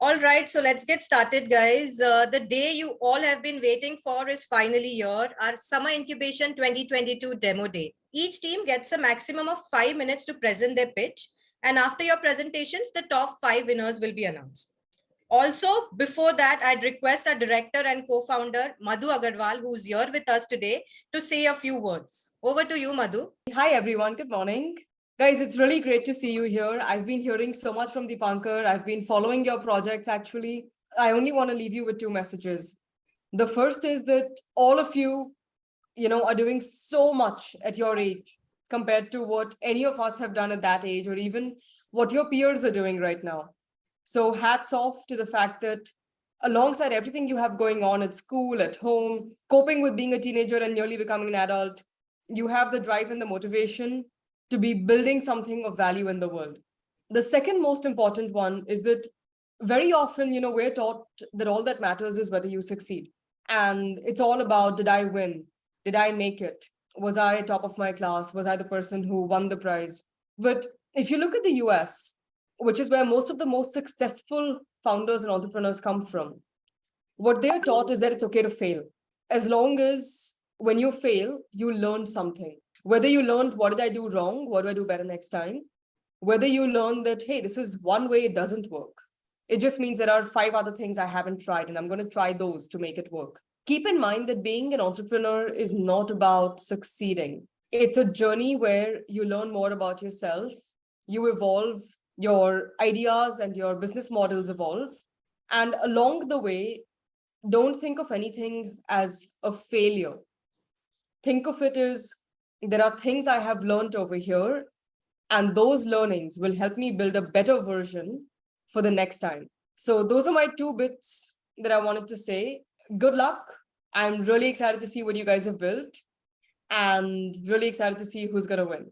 All right, so let's get started, guys. The day you all have been waiting for is finally here, our Summer Incubation 2022 Demo Day. Each team gets a maximum of 5 minutes to present their pitch, and after your presentations, the top 5 winners will be announced. Also, before that, I'd request our director and co-founder, Madhu Agarwal, who's here with us today, to say a few words. Over to you, Madhu. Hi, everyone. Good morning. Guys, it's really great to see you here. I've been hearing so much from Dipankar. I've been following your projects, actually. I only want to leave you with two messages. The first is that all of you, are doing so much at your age compared to what any of us have done at that age, or even what your peers are doing right now. So hats off to the fact that alongside everything you have going on at school, at home, coping with being a teenager and nearly becoming an adult, you have the drive and the motivation to be building something of value in the world. The second most important one is that very often, we're taught that all that matters is whether you succeed. And it's all about, did I win? Did I make it? Was I top of my class? Was I the person who won the prize? But if you look at the US, which is where most of the most successful founders and entrepreneurs come from, what they're taught is that it's okay to fail. As long as when you fail, you learn something. Whether you learned, what did I do wrong? What do I do better next time? Whether you learn that, hey, this is one way it doesn't work. It just means there are 5 other things I haven't tried, and I'm going to try those to make it work. Keep in mind that being an entrepreneur is not about succeeding. It's a journey where you learn more about yourself, you evolve, your ideas and your business models evolve. And along the way, don't think of anything as a failure. Think of it as, there are things I have learned over here, and those learnings will help me build a better version for the next time. So those are my 2 bits that I wanted to say. Good luck. I'm really excited to see what you guys have built, and really excited to see who's going to win.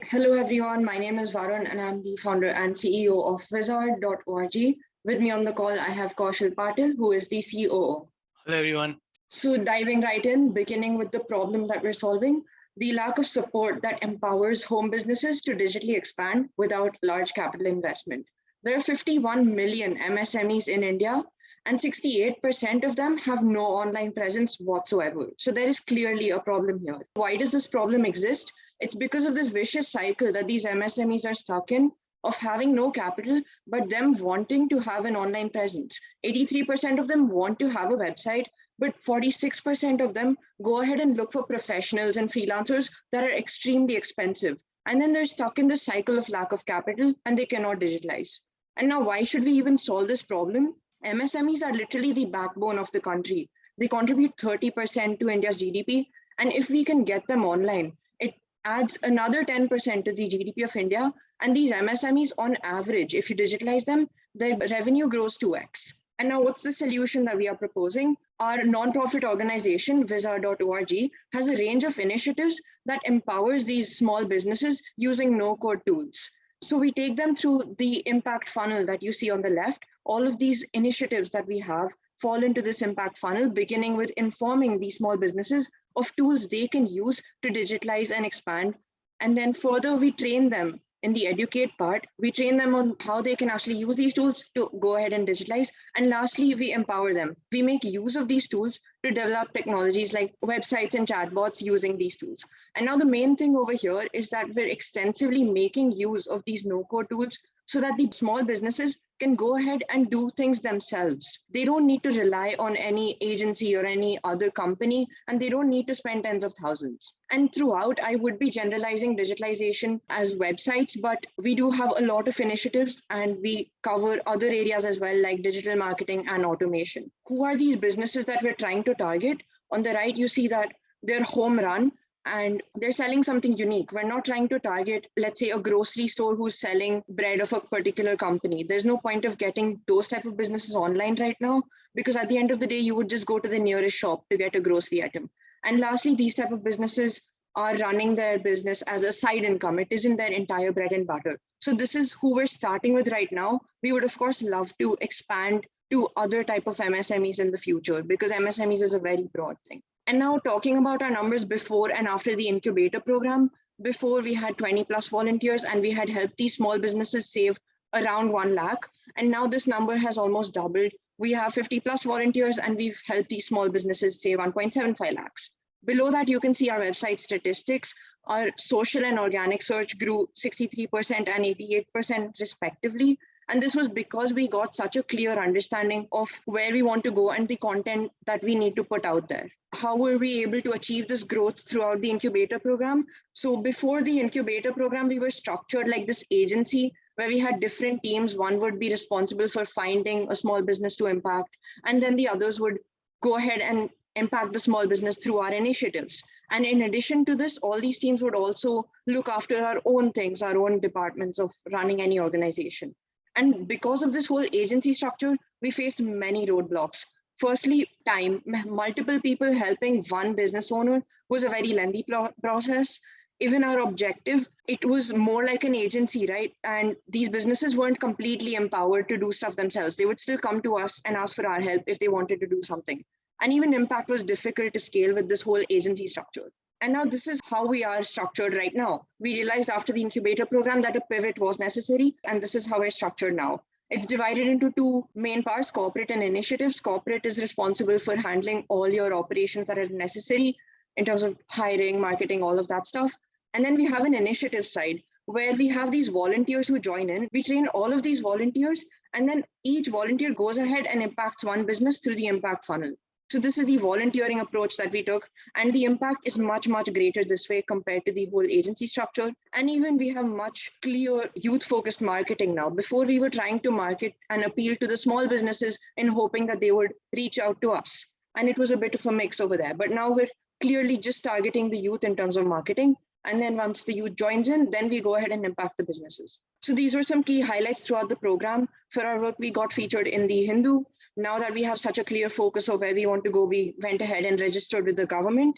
Hello, everyone. My name is Varun, and I'm the founder and CEO of Wizard.org. With me on the call, I have Kaushal Patil, who is the COO. Hello, everyone. So diving right in, beginning with the problem that we're solving, the lack of support that empowers home businesses to digitally expand without large capital investment. There are 51 million MSMEs in India, and 68% of them have no online presence whatsoever. So there is clearly a problem here. Why does this problem exist? It's because of this vicious cycle that these MSMEs are stuck in of having no capital, but them wanting to have an online presence. 83% of them want to have a website, but 46% of them go ahead and look for professionals and freelancers that are extremely expensive. And then they're stuck in the cycle of lack of capital and they cannot digitalize. And now, why should we even solve this problem? MSMEs are literally the backbone of the country. They contribute 30% to India's GDP. And if we can get them online, it adds another 10% to the GDP of India. And these MSMEs, on average, if you digitalize them, their revenue grows 2x. And now, what's the solution that we are proposing? Our nonprofit organization, Wizard.org, has a range of initiatives that empowers these small businesses using no-code tools. So we take them through the impact funnel that you see on the left. All of these initiatives that we have fall into this impact funnel, beginning with informing these small businesses of tools they can use to digitalize and expand. And then further, we train them in the educate part. We train them on how they can actually use these tools to go ahead and digitalize. And lastly, we empower them. We make use of these tools to develop technologies like websites and chatbots using these tools. And now the main thing over here is that we're extensively making use of these no-code tools so that the small businesses can go ahead and do things themselves. They don't need to rely on any agency or any other company, and they don't need to spend tens of thousands. And throughout, I would be generalizing digitalization as websites, but we do have a lot of initiatives and we cover other areas as well, like digital marketing and automation. Who are these businesses that we're trying to target? On the right, you see that they're home run and they're selling something unique. We're not trying to target, let's say, a grocery store who's selling bread of a particular company. There's no point of getting those type of businesses online right now, because at the end of the day, you would just go to the nearest shop to get a grocery item. And lastly, these type of businesses are running their business as a side income. It isn't their entire bread and butter. So this is who we're starting with right now. We would, of course, love to expand to other type of MSMEs in the future, because MSMEs is a very broad thing. And now talking about our numbers before and after the incubator program, before we had 20 plus volunteers and we had helped these small businesses save around 1 lakh. And now this number has almost doubled. We have 50 plus volunteers and we've helped these small businesses save 1.75 lakhs. Below that, you can see our website statistics. Our social and organic search grew 63% and 88% respectively. And this was because we got such a clear understanding of where we want to go and the content that we need to put out there. How were we able to achieve this growth throughout the incubator program? So before the incubator program, we were structured like this agency where we had different teams. One would be responsible for finding a small business to impact, and then the others would go ahead and impact the small business through our initiatives. And in addition to this, all these teams would also look after our own things, our own departments of running any organization. And because of this whole agency structure, we faced many roadblocks. Firstly, time. Multiple people helping one business owner was a very lengthy process. Even our objective, it was more like an agency, right? And these businesses weren't completely empowered to do stuff themselves. They would still come to us and ask for our help if they wanted to do something. And even impact was difficult to scale with this whole agency structure. And now this is how we are structured right now. We realized after the incubator program that a pivot was necessary, and this is how we're structured now. It's divided into two main parts, corporate and initiatives. Corporate is responsible for handling all your operations that are necessary in terms of hiring, marketing, all of that stuff. And then we have an initiative side where we have these volunteers who join in. We train all of these volunteers, and then each volunteer goes ahead and impacts one business through the impact funnel. So this is the volunteering approach that we took, and the impact is much, much greater this way compared to the whole agency structure. And even we have much clear youth-focused marketing now. Before, we were trying to market and appeal to the small businesses in hoping that they would reach out to us. And it was a bit of a mix over there. But now we're clearly just targeting the youth in terms of marketing. And then once the youth joins in, then we go ahead and impact the businesses. So these were some key highlights throughout the program. For our work, we got featured in the Hindu. Now that we have such a clear focus of where we want to go, we went ahead and registered with the government.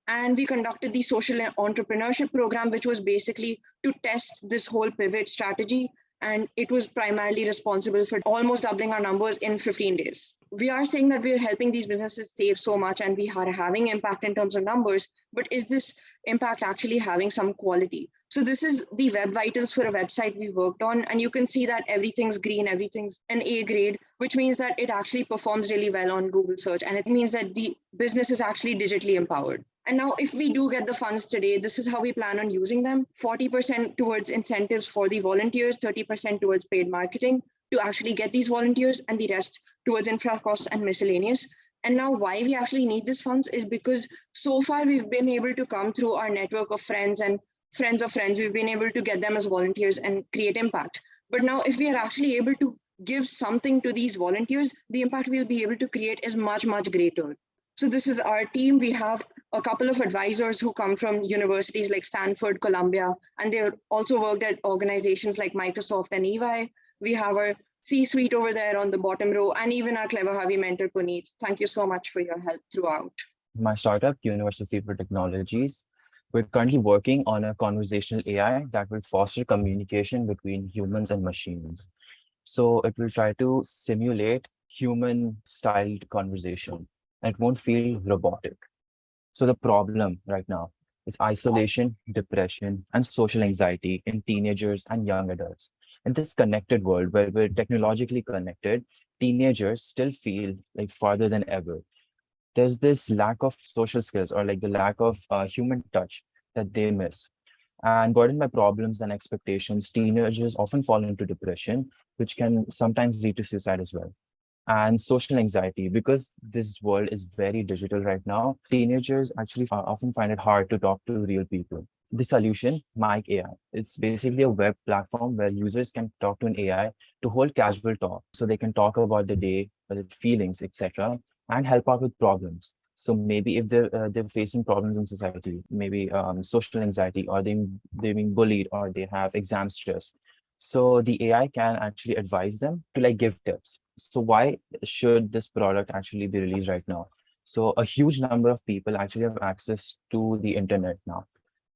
And we conducted the social entrepreneurship program, which was basically to test this whole pivot strategy. And it was primarily responsible for almost doubling our numbers in 15 days. We are saying that we are helping these businesses save so much and we are having impact in terms of numbers, but is this impact actually having some quality? So this is the web vitals for a website we worked on, and you can see that everything's green, everything's an A grade, which means that it actually performs really well on Google search. And it means that the business is actually digitally empowered. And now if we do get the funds today, this is how we plan on using them. 40% towards incentives for the volunteers, 30% towards paid marketing to actually get these volunteers, and the rest towards infra costs and miscellaneous. And now why we actually need these funds is because so far we've been able to come through our network of friends and friends of friends. We've been able to get them as volunteers and create impact. But now if we are actually able to give something to these volunteers, the impact we'll be able to create is much, much greater. So this is our team. We have a couple of advisors who come from universities like Stanford, Columbia, and they also worked at organizations like Microsoft and EY. We have our C-suite over there on the bottom row, and even our clever Harvey mentor, Puneet. Thank you so much for your help throughout. My startup, University for Technologies, we're currently working on a conversational AI that will foster communication between humans and machines. So it will try to simulate human-styled conversation, and it won't feel robotic. So the problem right now is isolation, depression, and social anxiety in teenagers and young adults. In this connected world where we're technologically connected, teenagers still feel like farther than ever. There's this lack of social skills, or like the lack of human touch that they miss. And burdened by problems and expectations, teenagers often fall into depression, which can sometimes lead to suicide as well. And social anxiety, because this world is very digital right now, teenagers actually often find it hard to talk to real people. The solution, Mic AI, it's basically a web platform where users can talk to an AI to hold casual talk. So they can talk about the day, their feelings, etc., and help out with problems. So maybe if they're facing problems in society, maybe social anxiety, or they're being bullied, or they have exam stress. So the AI can actually advise them to like give tips. So why should this product actually be released right now? So a huge number of people actually have access to the internet now.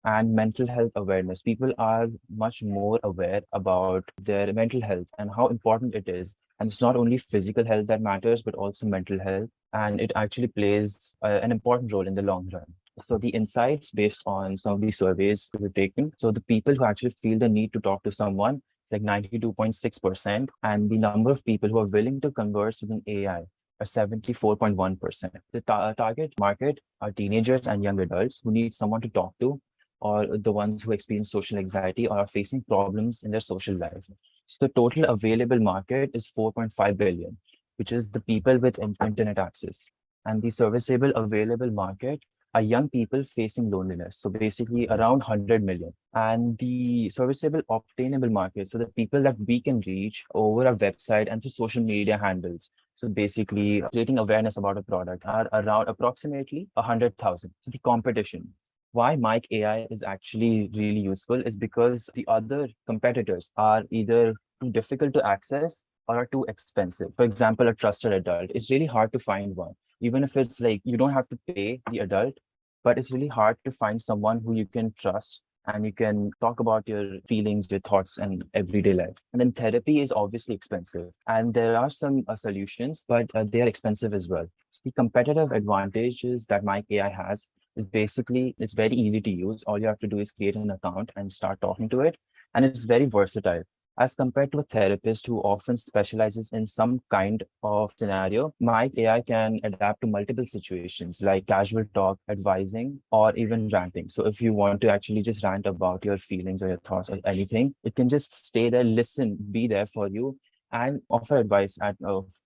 And mental health awareness. People are much more aware about their mental health and how important it is. And it's not only physical health that matters, but also mental health. And it actually plays an important role in the long run. So the insights based on some of these surveys we've taken. So the people who actually feel the need to talk to someone, It's like 92.6%. And the number of people who are willing to converse with an AI are 74.1%. The target market are teenagers and young adults who need someone to talk to, or the ones who experience social anxiety or are facing problems in their social life. So the total available market is 4.5 billion, which is the people with internet access. And the serviceable available market are young people facing loneliness. So basically around 100 million. And the serviceable obtainable market, so the people that we can reach over our website and through social media handles. So basically creating awareness about a product are around approximately 100,000. So the competition. Why Mike AI is actually really useful is because the other competitors are either too difficult to access or are too expensive. For example, a trusted adult. It's really hard to find one. Even if it's like you don't have to pay the adult, but it's really hard to find someone who you can trust and you can talk about your feelings, your thoughts, and everyday life. And then therapy is obviously expensive. And there are some solutions, but they are expensive as well. So the competitive advantages that Mike AI has is basically, it's very easy to use. All you have to do is create an account and start talking to it. And it's very versatile. As compared to a therapist who often specializes in some kind of scenario, Mike AI can adapt to multiple situations like casual talk, advising, or even ranting. So if you want to actually just rant about your feelings or your thoughts or anything, it can just stay there, listen, be there for you, and offer advice at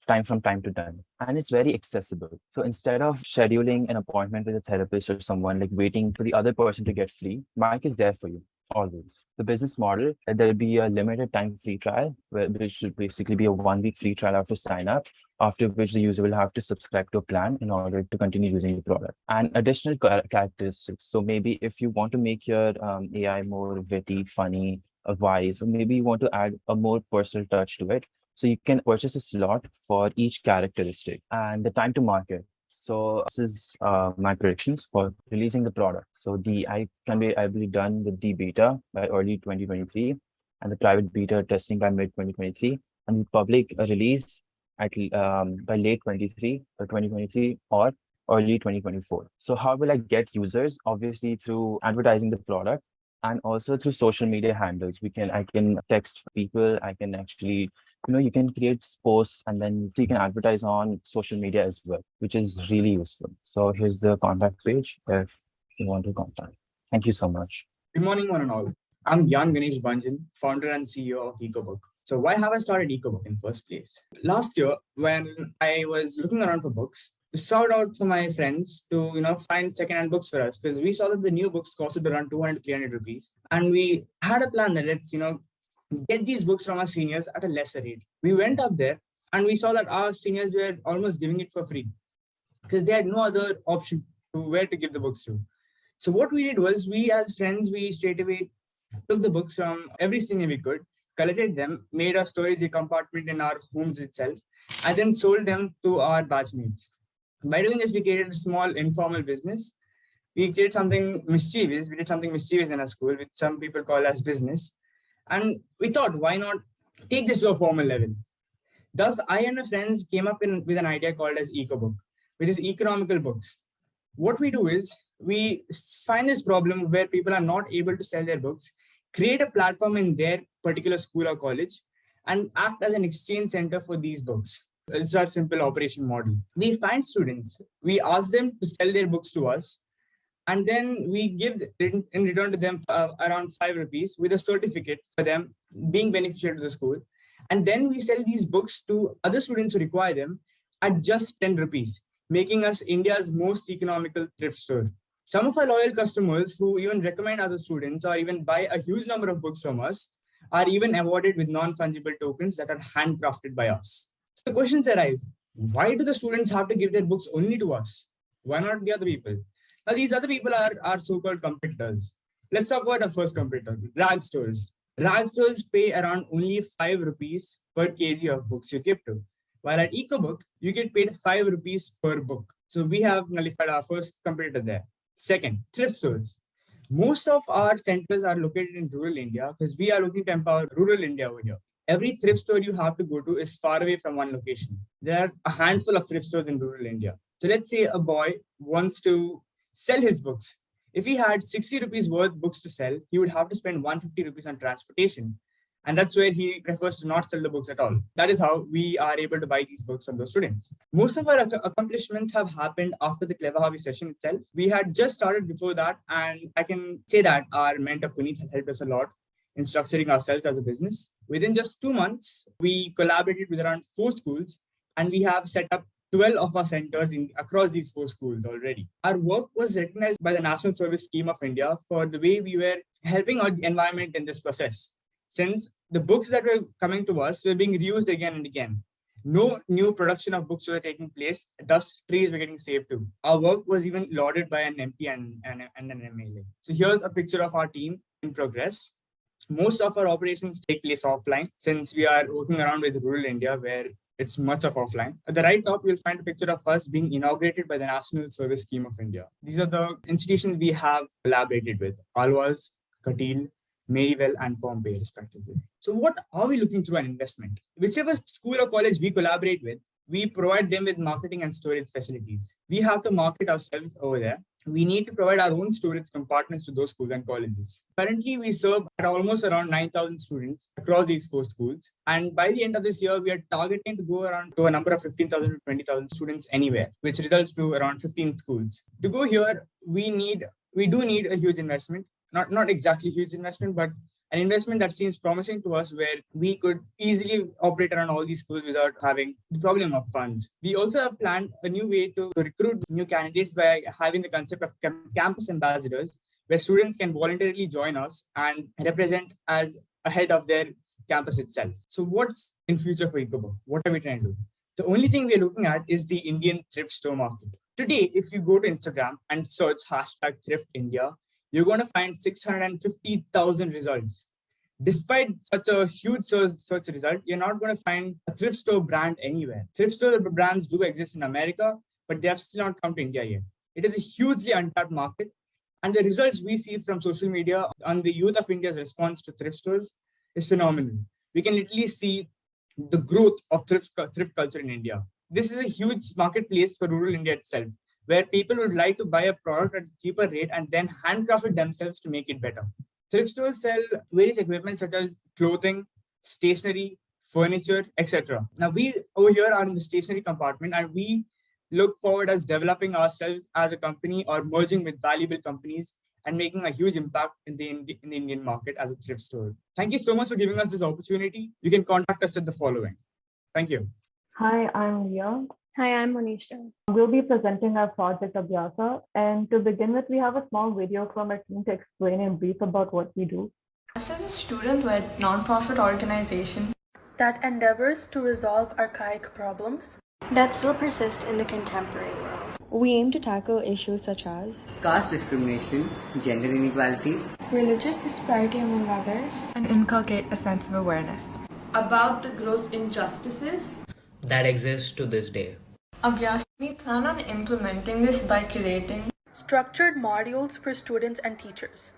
time from time to time. And it's very accessible. So instead of scheduling an appointment with a therapist or someone, like waiting for the other person to get free, Mike is there for you. Always. The business model, there'll be a limited time free trial, which should basically be a 1 week free trial after sign up, after which the user will have to subscribe to a plan in order to continue using the product. And additional characteristics. So maybe if you want to make your AI more witty, funny, wise, or maybe you want to add a more personal touch to it. So you can purchase a slot for each characteristic. And the time to market. So this is my predictions for releasing the product. So I will be done with the beta by early 2023 and the private beta testing by mid 2023 and the public release at by late 23 or 2023 or early 2024. So how will I get users? Obviously through advertising the product and also through social media handles. I can text people. I can actually, you can create posts and then you can advertise on social media as well, which is really useful. So here's the contact page if you want to contact. Thank you so much. Good morning, one and all. I'm Gyan Ganesh Banjan, founder and CEO of EcoBook. So why have I started EcoBook in first place? Last year, when I was looking around for books, we sought out for my friends to find second-hand books for us because we saw that the new books costed around 200 300 rupees, and we had a plan that let's get these books from our seniors at a lesser rate. We went up there and we saw that our seniors were almost giving it for free because they had no other option to where to give the books to. So what we did was we as friends, we straight away took the books from every senior we could, collected them, made a storage compartment in our homes itself, and then sold them to our batchmates. By doing this, we created a small informal business. We created something mischievous. We did something mischievous in our school, which some people call as business. And we thought, why not take this to a formal level? Thus, I and my friends came up with an idea called as EcoBook, which is economical books. What we do is we find this problem where people are not able to sell their books, create a platform in their particular school or college, and act as an exchange center for these books. It's our simple operation model. We find students, we ask them to sell their books to us, and then we give in return to them around 5 rupees with a certificate for them being beneficial to the school. And then we sell these books to other students who require them at just 10 rupees, making us India's most economical thrift store. Some of our loyal customers who even recommend other students or even buy a huge number of books from us are even awarded with non-fungible tokens that are handcrafted by us. So the questions arise, why do the students have to give their books only to us? Why not the other people? Now, these other people are our so-called competitors. Let's talk about our first competitor, rag stores. Rag stores pay around only 5 rupees per kg of books you give to. While at EcoBook, you get paid 5 rupees per book. So we have nullified our first competitor there. Second, thrift stores. Most of our centers are located in rural India because we are looking to empower rural India over here. Every thrift store you have to go to is far away from one location. There are a handful of thrift stores in rural India. So let's say a boy wants to sell his books. If he had 60 rupees worth books to sell, he would have to spend 150 rupees on transportation. And that's where he prefers to not sell the books at all. That is how we are able to buy these books from those students. Most of our accomplishments have happened after the Clever Harvey session itself. We had just started before that, and I can say that our mentor Puneet had helped us a lot in structuring ourselves as a business. Within just 2 months, we collaborated with around 4 schools, and we have set up 12 of our centers across these 4 schools already. Our work was recognized by the National Service Scheme of India for the way we were helping out the environment in this process. Since the books that were coming to us were being reused again and again. No new production of books were taking place, thus trees were getting saved too. Our work was even lauded by an MP and an MLA. So here's a picture of our team in progress. Most of our operations take place offline since we are working around with rural India where it's much of offline. At the right top, you'll find a picture of us being inaugurated by the National Service Scheme of India. These are the institutions we have collaborated with: Alwas, Katil, Maryville, and Pompey, respectively. So what are we looking through an investment? Whichever school or college we collaborate with, we provide them with marketing and storage facilities. We have to market ourselves over there. We need to provide our own storage compartments to those schools and colleges. Currently, we serve at almost around 9,000 students across these 4 schools. And by the end of this year, we are targeting to go around to a number of 15,000 to 20,000 students anywhere, which results to around 15 schools. To go here, we do need a huge investment. Not exactly huge investment, but an investment that seems promising to us where we could easily operate around all these schools without having the problem of funds. We also have planned a new way to recruit new candidates by having the concept of campus ambassadors, where students can voluntarily join us and represent as a head of their campus itself. So what's in future for Incubator? What are we trying to do? The only thing we're looking at is the Indian thrift store market. Today, if you go to Instagram and search #ThriftIndia, you're going to find 650,000 results. Despite such a huge search result, you're not going to find a thrift store brand anywhere. Thrift store brands do exist in America, but they have still not come to India yet. It is a hugely untapped market. And the results we see from social media on the youth of India's response to thrift stores is phenomenal. We can literally see the growth of thrift culture in India. This is a huge marketplace for rural India itself, where people would like to buy a product at a cheaper rate and then handcraft it themselves to make it better. Thrift stores sell various equipment such as clothing, stationery, furniture, etc. Now we over here are in the stationery compartment, and we look forward as developing ourselves as a company or merging with valuable companies and making a huge impact in the Indian market as a thrift store. Thank you so much for giving us this opportunity. You can contact us at the following. Thank you. Hi, I'm Ria. Hi, I'm Monisha. We'll be presenting our project Abhyasa. And to begin with, we have a small video from our team to explain in brief about what we do. This is a student-led nonprofit organization that endeavors to resolve archaic problems that still persist in the contemporary world. We aim to tackle issues such as caste discrimination, gender inequality, religious disparity among others, and inculcate a sense of awareness about the gross injustices that exist to this day. Abhyasa, we plan on implementing this by creating structured modules for students and teachers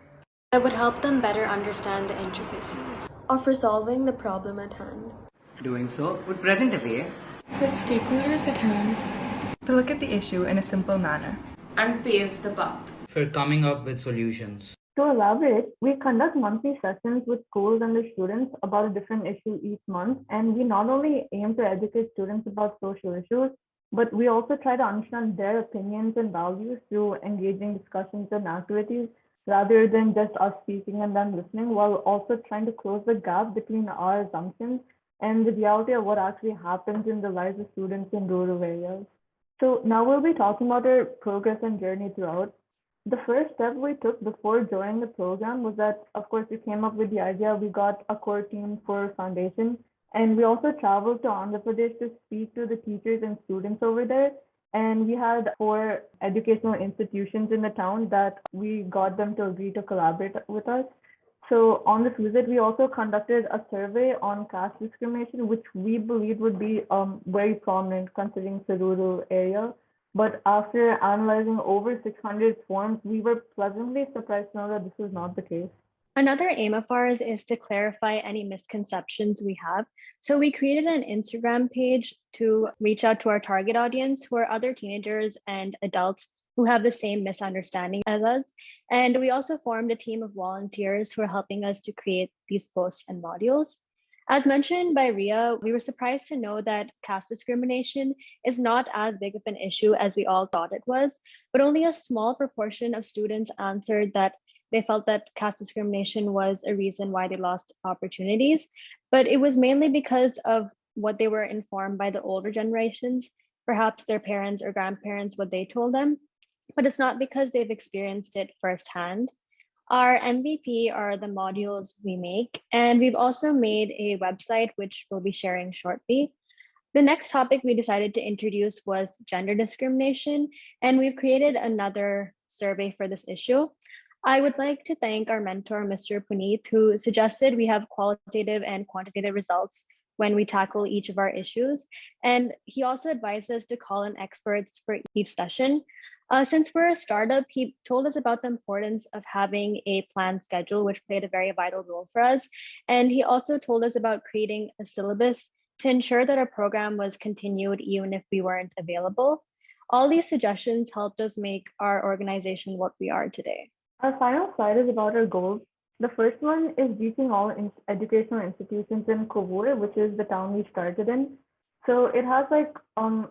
that would help them better understand the intricacies of resolving the problem at hand. Doing so would present a way for the stakeholders at hand to look at the issue in a simple manner and pave the path for coming up with solutions. To elaborate, we conduct monthly sessions with schools and their students about a different issue each month. And we not only aim to educate students about social issues, but we also try to understand their opinions and values through engaging discussions and activities, rather than just us speaking and them listening, while also trying to close the gap between our assumptions and the reality of what actually happens in the lives of students in rural areas. So now we'll be talking about our progress and journey throughout. The first step we took before joining the program was that, of course, we came up with the idea. We got a core team for foundation, and we also traveled to Andhra Pradesh to speak to the teachers and students over there. And we had 4 educational institutions in the town that we got them to agree to collaborate with us. So on this visit, we also conducted a survey on caste discrimination, which we believed would be very prominent considering it's a rural area. But after analyzing over 600 forms, we were pleasantly surprised to know that this was not the case. Another aim of ours is to clarify any misconceptions we have. So we created an Instagram page to reach out to our target audience, who are other teenagers and adults who have the same misunderstanding as us. And we also formed a team of volunteers who are helping us to create these posts and modules. As mentioned by Ria, we were surprised to know that caste discrimination is not as big of an issue as we all thought it was, but only a small proportion of students answered that they felt that caste discrimination was a reason why they lost opportunities. But it was mainly because of what they were informed by the older generations, perhaps their parents or grandparents, what they told them, but it's not because they've experienced it firsthand. Our MVP are the modules we make, and we've also made a website which we'll be sharing shortly. The next topic we decided to introduce was gender discrimination, and we've created another survey for this issue. I would like to thank our mentor, Mr. Puneet, who suggested we have qualitative and quantitative results when we tackle each of our issues. And he also advised us to call in experts for each session. Since we're a startup, he told us about the importance of having a planned schedule, which played a very vital role for us. And he also told us about creating a syllabus to ensure that our program was continued even if we weren't available. All these suggestions helped us make our organization what we are today. Our final slide is about our goals. The first one is reaching all educational institutions in Kovur, which is the town we started in. So it has like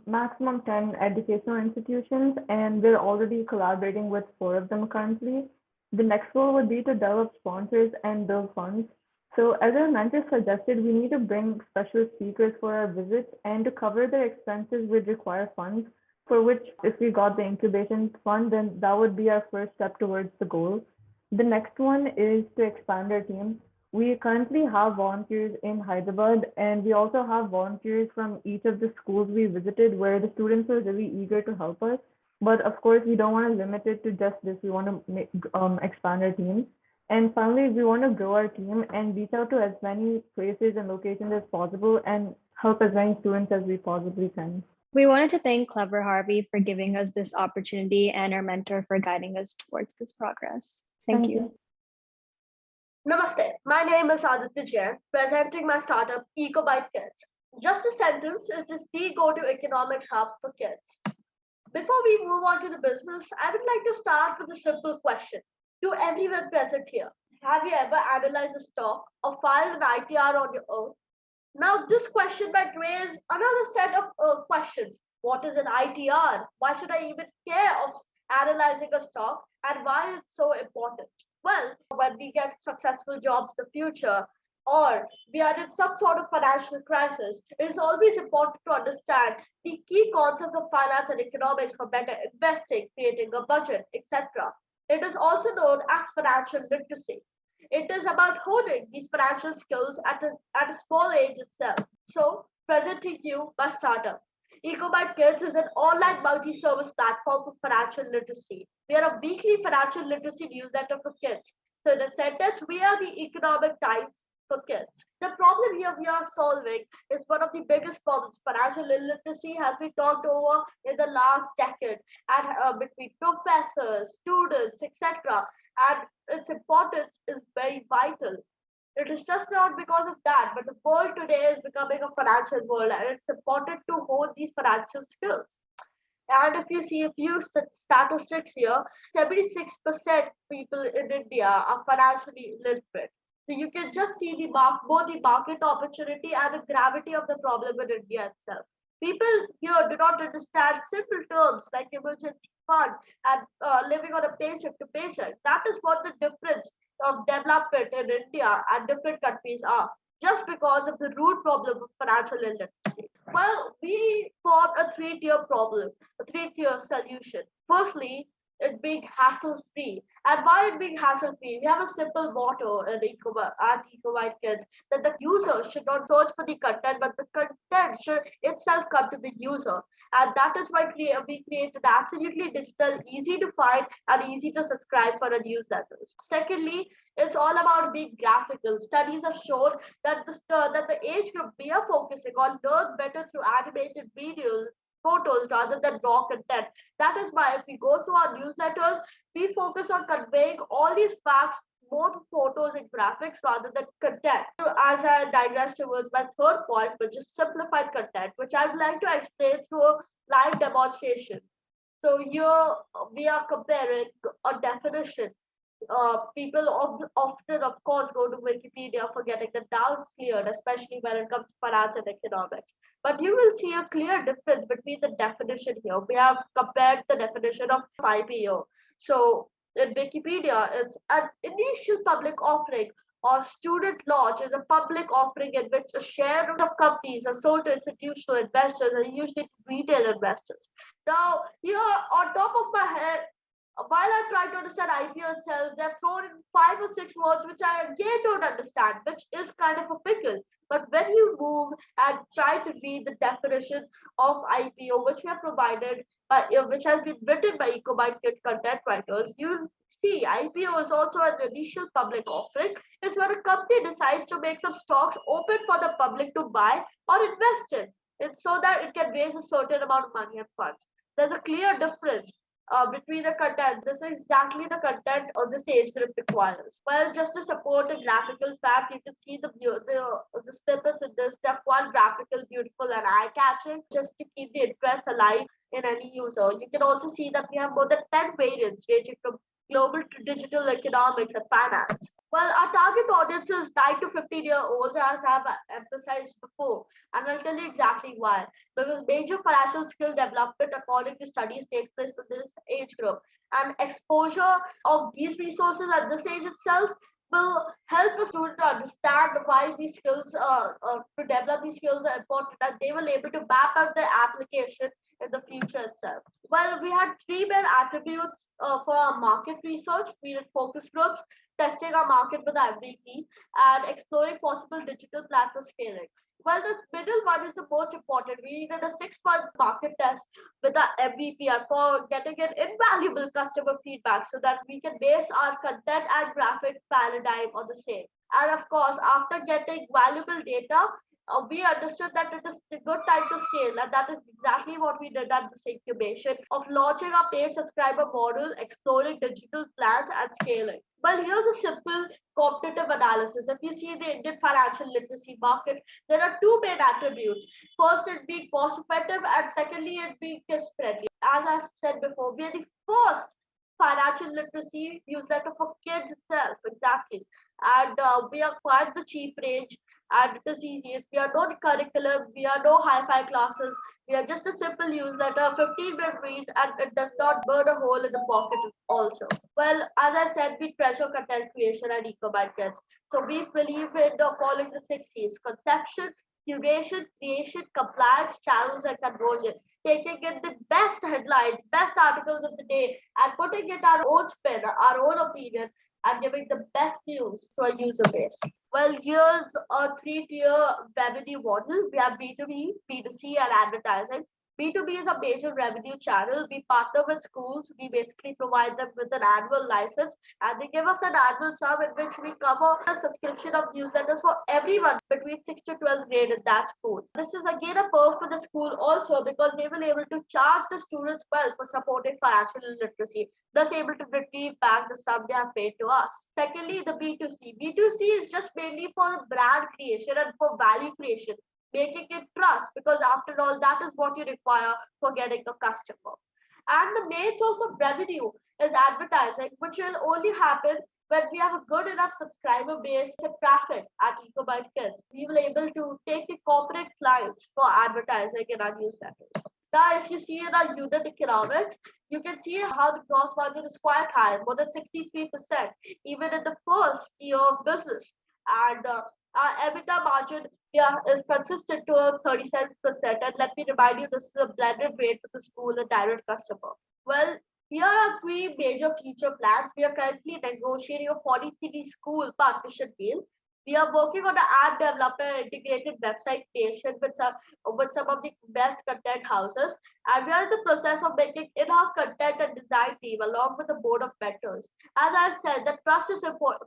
maximum 10 educational institutions, and we're already collaborating with 4 of them currently. The next goal would be to develop sponsors and build funds. So as our mentor suggested, we need to bring special speakers for our visits, and to cover their expenses would require funds, for which if we got the incubation fund, then that would be our first step towards the goal. The next one is to expand our team. We currently have volunteers in Hyderabad, and we also have volunteers from each of the schools we visited where the students were really eager to help us. But of course, we don't want to limit it to just this. We want to expand our team. And finally, we want to grow our team and reach out to as many places and locations as possible and help as many students as we possibly can. We wanted to thank Clever Harvey for giving us this opportunity and our mentor for guiding us towards this progress. Thank you. Namaste, my name is Aditya Jain, presenting my startup Ecobyte Kids. Just a sentence, it is the go-to economics hub for kids. Before we move on to the business, I would like to start with a simple question to everyone present here. Have you ever analyzed a stock or filed an ITR on your own? Now, this question might raise another set of questions. What is an ITR? Why should I even care of analyzing a stock, and why it's so important? Well, when we get successful jobs in the future, or we are in some sort of financial crisis, it is always important to understand the key concepts of finance and economics for better investing, creating a budget, etc. It is also known as financial literacy. It is about honing these financial skills at a small age itself. So, presenting you my startup. Ecobyte Kids is an online multi-service platform for financial literacy. We are a weekly financial literacy newsletter for kids. So in a sentence, we are the economic times for kids. The problem here we are solving is one of the biggest problems. Financial illiteracy has been talked over in the last decade and between professors, students, etc. And its importance is very vital. It is just not because of that, but the world today is becoming a financial world, and it's important to hone these financial skills. And if you see a few statistics here, 76% people in India are financially literate. So you can just see both the market opportunity and the gravity of the problem in India itself. People here do not understand simple terms like emergency fund and living on a paycheck to paycheck. That is what the difference of development in India and different countries are, just because of the root problem of financial illiteracy. Well, we formed a 3-tier problem, a 3-tier solution. Firstly, it being hassle-free. And why it being hassle-free? We have a simple motto at Ecobyte Kids that the user should not search for the content, but the content should itself come to the user. And that is why we created absolutely digital, easy to find, and easy to subscribe for the newsletters. Secondly, it's all about being graphical. Studies have shown that the age group we are focusing on learns better through animated videos, photos rather than raw content. That is why if we go through our newsletters, we focus on conveying all these facts, both photos and graphics rather than content. So as I digress towards my third point, which is simplified content, which I would like to explain through a live demonstration. So here we are comparing a definition. People often, of course, go to Wikipedia for getting the doubts cleared, especially when it comes to finance and economics. But you will see a clear difference between the definition here. We have compared the definition of IPO. So in Wikipedia, it's an initial public offering or student launch is a public offering in which a share of companies are sold to institutional investors and usually retail investors. Now, here on top of my head, while I try to understand IPO itself, they've thrown in 5 or 6 words which I again don't understand, which is kind of a pickle. But when you move and try to read the definition of IPO, which we have provided, which has been written by EcoByte content writers, you see IPO is also an initial public offering, is when a company decides to make some stocks open for the public to buy or invest in. It's so that it can raise a certain amount of money and funds. There's a clear difference between the content. This is exactly the content of this age group requires. Well, just to support a graphical fact, you can see the snippets in this. They're quite graphical, beautiful, and eye-catching, just to keep the interest alive in any user. You can also see that we have more than 10 variants ranging from global to digital economics and finance. Well, our target audience is 9 to 15-year-olds, as I've emphasized before, and I'll tell you exactly why. Because major financial skill development, according to studies, takes place in this age group, and exposure of these resources at this age itself will help a student to understand why these skills, to develop these skills are important, and they will able to map out their application in the future itself. Well, we had 3 main attributes for our market research. We did focus groups, testing our market with MVP, and exploring possible digital platform scaling. Well, this middle one is the most important. We did a 6-month market test with our MVP and for getting an invaluable customer feedback so that we can base our content and graphic paradigm on the same. And of course, after getting valuable data, we understood that it is a good time to scale, and that is exactly what we did at this incubation of launching our paid subscriber model, exploring digital plans, and scaling. Well, here's a simple competitive analysis. If you see the Indian financial literacy market, there are 2 main attributes. First, it being cost effective, and secondly, it being kids friendly. As I've said before, we are the first financial literacy newsletter for kids itself, exactly. And we are quite the cheap range, and it is easy. We are no curriculum, we are no hi-fi classes. We are just a simple newsletter, 15-minute read, and it does not burn a hole in the pocket also. Well, as I said, we treasure content creation at EcoByte Kids. So we believe in following the 6 C's: conception, curation, creation, compliance, channels, and conversion. Taking in the best headlines, best articles of the day, and putting it our own spin, our own opinion, and giving the best news to our user base. Well, here's a 3-tier revenue model. We have B2B, B2C, and advertising. B2B is a major revenue channel. We partner with schools. We basically provide them with an annual license, and they give us an annual sum in which we cover a subscription of newsletters for everyone between 6 to 12th grade in that school. This is again a perk for the school also, because they will be able to charge the students well for supporting financial literacy, thus able to retrieve back the sum they have paid to us. Secondly, the B2C. B2C is just mainly for brand creation and for value creation, making it trust, because after all, that is what you require for getting a customer. And the main source of revenue is advertising, which will only happen when we have a good enough subscriber base and traffic at EcoByte Kids. We will able to take the corporate clients for advertising in our newsletters. Now, if you see in our unit economics, you can see how the gross margin is quite high, more than 63%, even in the first year of business. And our EBITDA margin is consistent to 37%. And let me remind you, this is a blended rate for the school and direct customer. Well, here are 3 major feature plans. We are currently negotiating a 43 school partnership deal. We are working on an ad developer integrated website creation with some of the best content houses. And we are in the process of making in-house content and design team along with the board of mentors. As I've said, the trust is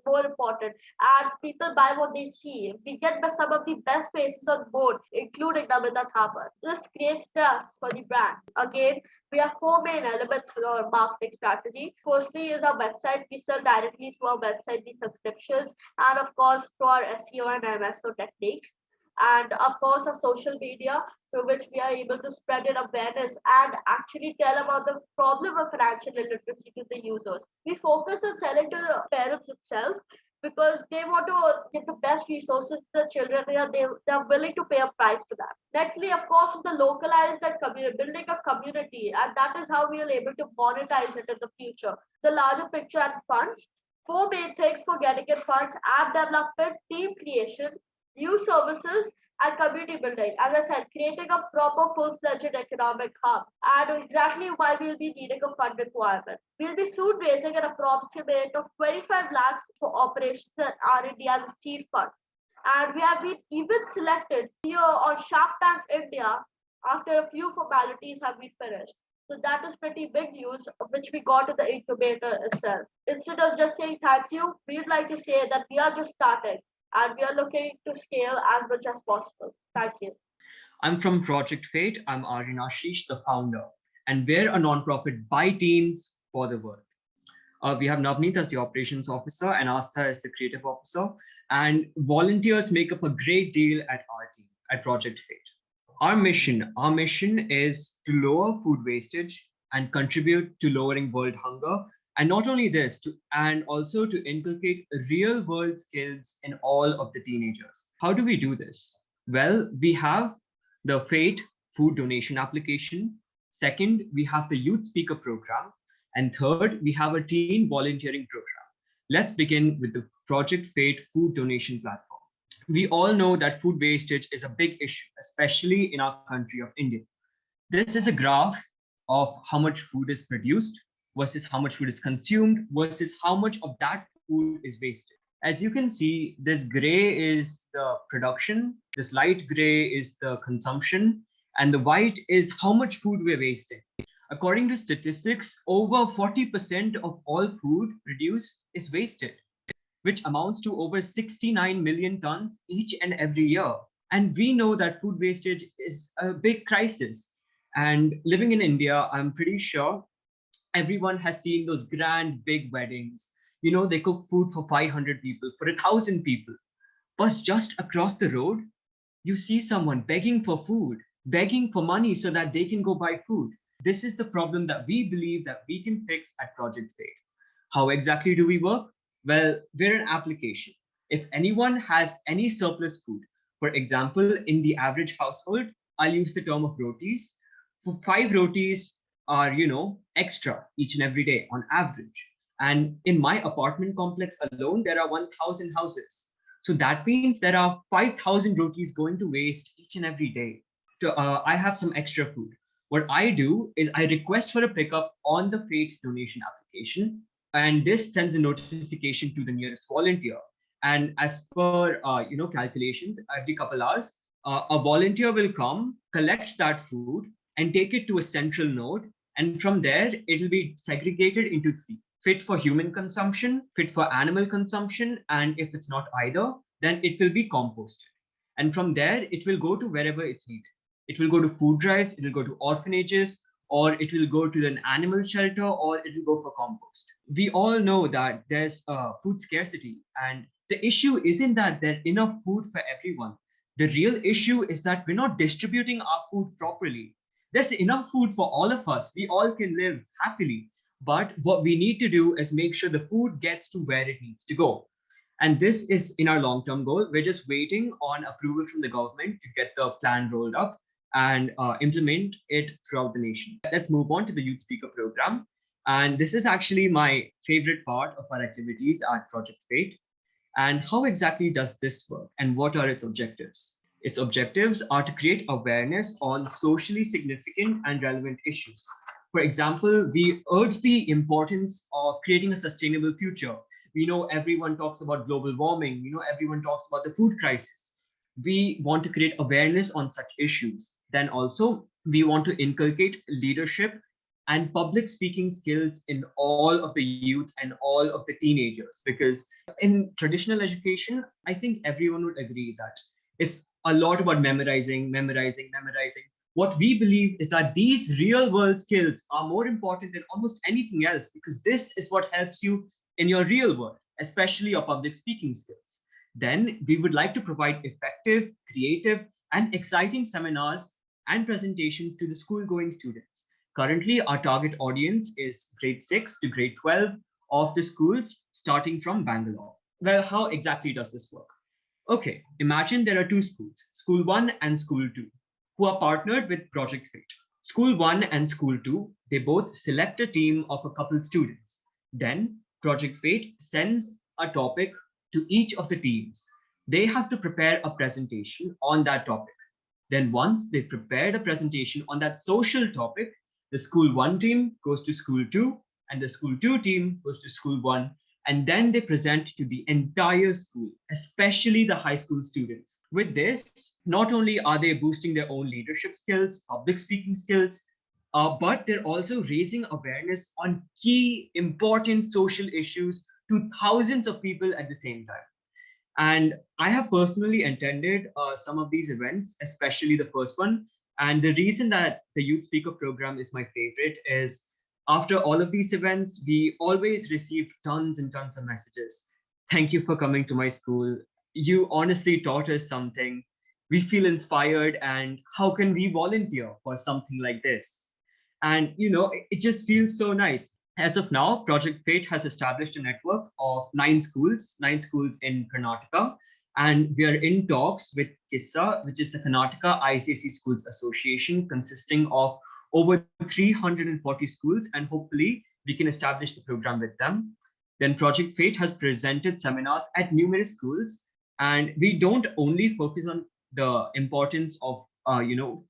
more important, and people buy what they see. We get some of the best faces on board, including Namita Thapar. This creates trust for the brand. Again, we have 4 main elements for our marketing strategy. Firstly is our website. We sell directly through our website, the subscriptions, and of course through our SEO and MSO techniques. and of course of social media, through which we are able to spread an awareness and actually tell about the problem of financial illiteracy to the users. We focus on selling to the parents itself because they want to get the best resources to the children. They're willing to pay a price for that. Nextly, of course, is the localized and building a community, and that is how we are able to monetize it in the future. The larger picture and funds. Four main things for getting in funds: app development, team creation, new services, and community building. As I said, creating a proper full-fledged economic hub, and exactly why we'll be needing a fund requirement. We'll be soon raising an approximate of 25 lakhs for operations and R&D as a seed fund. And we have been even selected here on Shark Tank India after a few formalities have been finished. So that is pretty big news, which we got in the incubator itself. Instead of just saying thank you, we'd like to say that we are just starting and we are looking to scale as much as possible. Thank you. I'm from Project Fate. I'm Aryan Ashish, the founder, and we're a nonprofit by teams for the world. We have Navneet as the operations officer and Astha as the creative officer, and volunteers make up a great deal at our team at Project Fate. Our mission is to lower food wastage and contribute to lowering world hunger. And not only this, and also to inculcate real world skills in all of the teenagers. How do we do this? Well, we have the FATE food donation application. Second, we have the youth speaker program. And third, we have a teen volunteering program. Let's begin with the Project FATE food donation platform. We all know that food wastage is a big issue, especially in our country of India. This is a graph of how much food is produced versus how much food is consumed versus how much of that food is wasted. As you can see, this gray is the production, this light gray is the consumption, and the white is how much food we're wasting. According to statistics, over 40% of all food produced is wasted, which amounts to over 69 million tons each and every year. And we know that food wastage is a big crisis. And living in India, I'm pretty sure everyone has seen those grand big weddings. You know, they cook food for 500 people, for 1,000 people. But just across the road, you see someone begging for food, begging for money so that they can go buy food. This is the problem that we believe that we can fix at Project Fate. How exactly do we work? Well, we're an application. If anyone has any surplus food, for example, in the average household, I'll use the term of rotis. For 5 rotis are, extra each and every day on average. And in my apartment complex alone, there are 1,000 houses. So that means there are 5,000 rotis going to waste each and every day. So I have some extra food. What I do is I request for a pickup on the Fate donation application, and this sends a notification to the nearest volunteer. And as per calculations, every couple hours, a volunteer will come, collect that food, and take it to a central node. And from there, it'll be segregated into 3: fit for human consumption, fit for animal consumption, and if it's not either, then it will be composted. And from there, it will go to wherever it's needed. It will go to food drives, it will go to orphanages, or it will go to an animal shelter, or it will go for compost. We all know that there's food scarcity, and the issue isn't that there's enough food for everyone. The real issue is that we're not distributing our food properly. There's enough food for all of us. We all can live happily. But what we need to do is make sure the food gets to where it needs to go. And this is in our long-term goal. We're just waiting on approval from the government to get the plan rolled up and implement it throughout the nation. Let's move on to the youth speaker program. And this is actually my favorite part of our activities at Project Fate. And how exactly does this work and what are its objectives? Its objectives are to create awareness on socially significant and relevant issues. For example, we urge the importance of creating a sustainable future. We know everyone talks about global warming. We know everyone talks about the food crisis. We want to create awareness on such issues. Then also, we want to inculcate leadership and public speaking skills in all of the youth and all of the teenagers. Because in traditional education, I think everyone would agree that it's a lot about memorizing. What we believe is that these real world skills are more important than almost anything else, because this is what helps you in your real world, especially your public speaking skills. Then we would like to provide effective, creative, and exciting seminars and presentations to the school-going students. Currently, our target audience is grade 6 to grade 12 of the schools starting from Bangalore. Well, how exactly does this work? Okay, imagine there are two schools, School 1 and School 2, who are partnered with Project Fate. School 1 and School 2, they both select a team of a couple students. Then Project Fate sends a topic to each of the teams. They have to prepare a presentation on that topic. Then once they prepared a presentation on that social topic, the School 1 team goes to School 2 and the School 2 team goes to School 1. And then they present to the entire school, especially the high school students. With this, not only are they boosting their own leadership skills, public speaking skills, but they're also raising awareness on key important social issues to thousands of people at the same time. And I have personally attended some of these events, especially the first one. And the reason that the Youth Speaker program is my favorite is after all of these events, we always receive tons and tons of messages. Thank you for coming to my school. You honestly taught us something. We feel inspired, and how can we volunteer for something like this? And it just feels so nice. As of now, Project Fate has established a network of 9 schools in Karnataka. And we are in talks with KISSA, which is the Karnataka ICSE Schools Association, consisting of over 340 schools, and hopefully we can establish the program with them. Then Project Fate has presented seminars at numerous schools, and we don't only focus on the importance of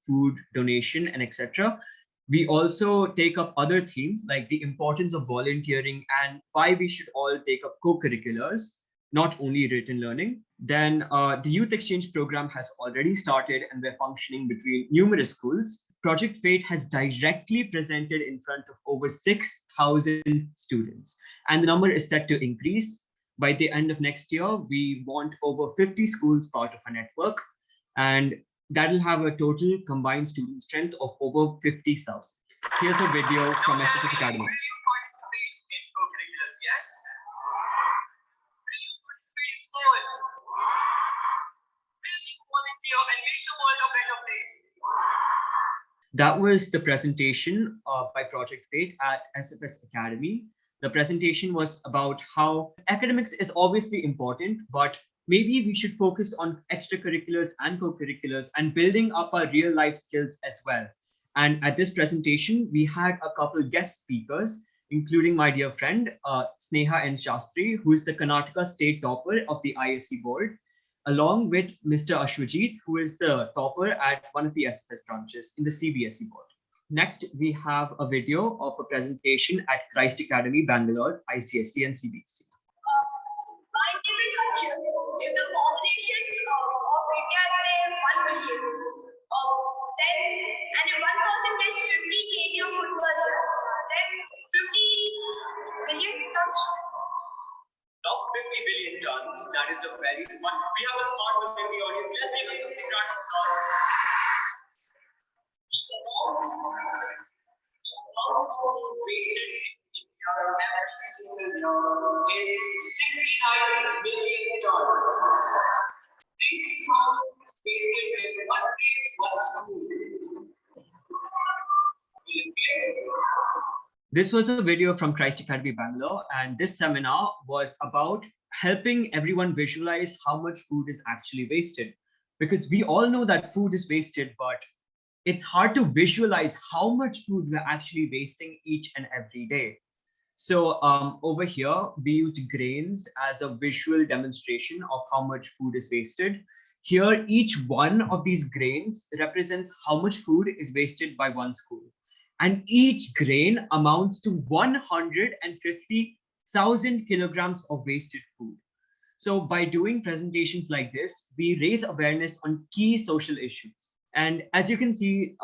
food donation and etc. We also take up other themes like the importance of volunteering and why we should all take up co-curriculars, not only written learning. Then the youth exchange program has already started, and we're functioning between numerous schools. Project Fate has directly presented in front of over 6,000 students, and the number is set to increase. By the end of next year, we want over 50 schools part of our network, and that'll have a total combined student strength of over 50,000. Here's a video from SFS Academy. That was the presentation by Project Fate at SFS Academy. The presentation was about how academics is obviously important, but maybe we should focus on extracurriculars and co-curriculars and building up our real life skills as well. And at this presentation, we had a couple guest speakers, including my dear friend, Sneha N. Shastri, who is the Karnataka state topper of the ISC board, along with Mr. Ashwajit, who is the topper at one of the SFS branches in the CBSE board. Next, we have a video of a presentation at Christ Academy, Bangalore, ICSE and CBSE. If the population of India is say 1 million, then and if 1% is 50 kg of food per year, then 50 billion tons. Not 50 billion tons. That is a very smart. We have a smart one in the audience. Let's take a look at wasted every single year is 69 million tons. This is wasted in one place, one school. This was a video from Christ Academy, Bangalore, and this seminar was about helping everyone visualize how much food is actually wasted. Because we all know that food is wasted, but it's hard to visualize how much food we're actually wasting each and every day. So over here, we used grains as a visual demonstration of how much food is wasted. Here, each one of these grains represents how much food is wasted by one school. And each grain amounts to 150,000 kilograms of wasted food. So by doing presentations like this, we raise awareness on key social issues. And as you can see,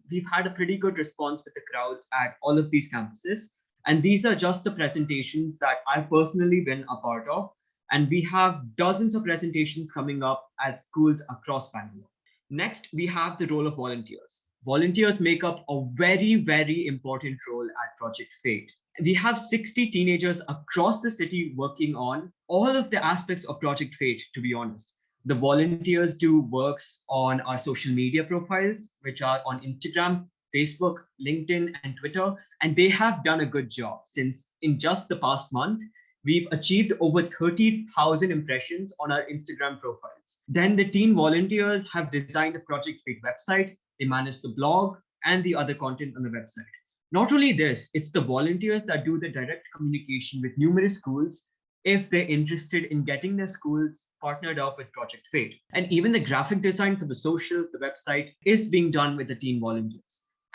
we've had a pretty good response with the crowds at all of these campuses. And these are just the presentations that I've personally been a part of. And we have dozens of presentations coming up at schools across Bangalore. Next, we have the role of volunteers. Volunteers make up a very, very important role at Project Fate. We have 60 teenagers across the city working on all of the aspects of Project Fate, to be honest. The volunteers do works on our social media profiles, which are on Instagram, Facebook, LinkedIn, and Twitter, and they have done a good job since in just the past month, we've achieved over 30,000 impressions on our Instagram profiles. Then the teen volunteers have designed the Project Fate website, they manage the blog and the other content on the website. Not only this, it's the volunteers that do the direct communication with numerous schools if they're interested in getting their schools partnered up with Project Fate. And even the graphic design for the socials, the website is being done with the teen volunteers.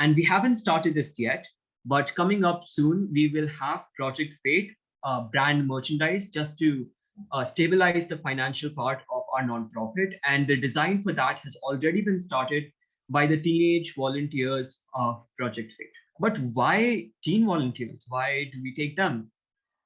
And we haven't started this yet, but coming up soon, we will have Project Fate brand merchandise just to stabilize the financial part of our nonprofit. And the design for that has already been started by the teenage volunteers of Project Fate. But why teen volunteers? Why do we take them?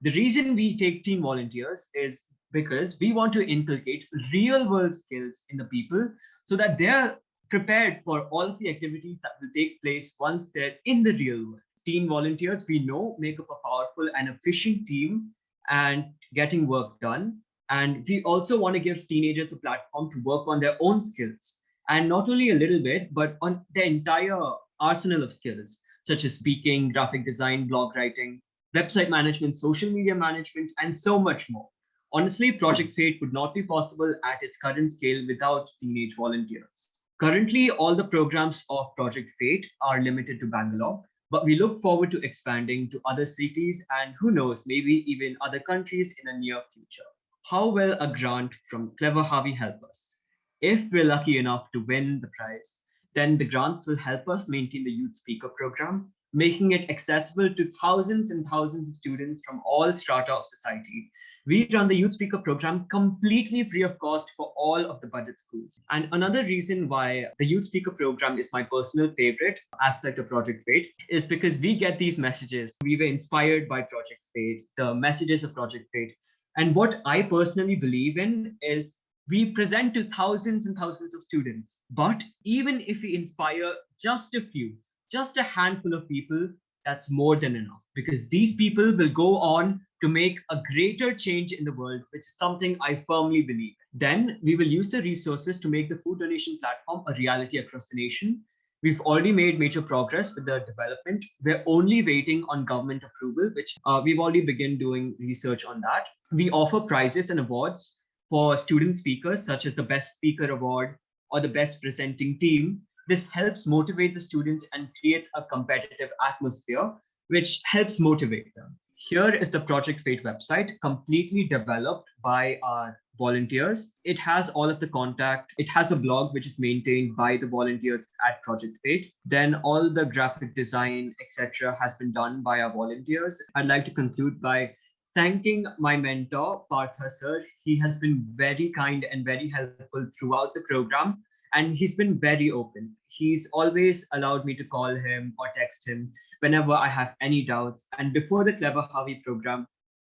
The reason we take teen volunteers is because we want to inculcate real world skills in the people so that they're prepared for all of the activities that will take place once they're in the real world. Teen volunteers, we know, make up a powerful and efficient team and getting work done. And we also want to give teenagers a platform to work on their own skills, and not only a little bit, but on the entire arsenal of skills, such as speaking, graphic design, blog writing, website management, social media management, and so much more. Honestly, Project Fate would not be possible at its current scale without teenage volunteers. Currently, all the programs of Project Fate are limited to Bangalore, but we look forward to expanding to other cities and who knows, maybe even other countries in the near future. How will a grant from Clever Harvey help us? If we're lucky enough to win the prize, then the grants will help us maintain the youth speaker program, making it accessible to thousands and thousands of students from all strata of society. We run the youth speaker program completely free of cost for all of the budget schools. And another reason why the youth speaker program is my personal favorite aspect of Project Fate is because we get these messages. We were inspired by Project Fate, the messages of Project Fate. And what I personally believe in is we present to thousands and thousands of students. But even if we inspire just a few, just a handful of people, that's more than enough, because these people will go on to make a greater change in the world, which is something I firmly believe. Then we will use the resources to make the food donation platform a reality across the nation. We've already made major progress with the development. We're only waiting on government approval, which we've already begun doing research on that. We offer prizes and awards for student speakers, such as the Best Speaker Award or the Best Presenting Team. This helps motivate the students and creates a competitive atmosphere, which helps motivate them. Here is the Project Fate website, completely developed by our volunteers. It has all of the contact. It has a blog, which is maintained by the volunteers at Project Fate. Then all the graphic design, etc., has been done by our volunteers. I'd like to conclude by thanking my mentor, Partha sir. He has been very kind and very helpful throughout the program. And he's been very open. He's always allowed me to call him or text him whenever I have any doubts. And before the Clever Harvey program,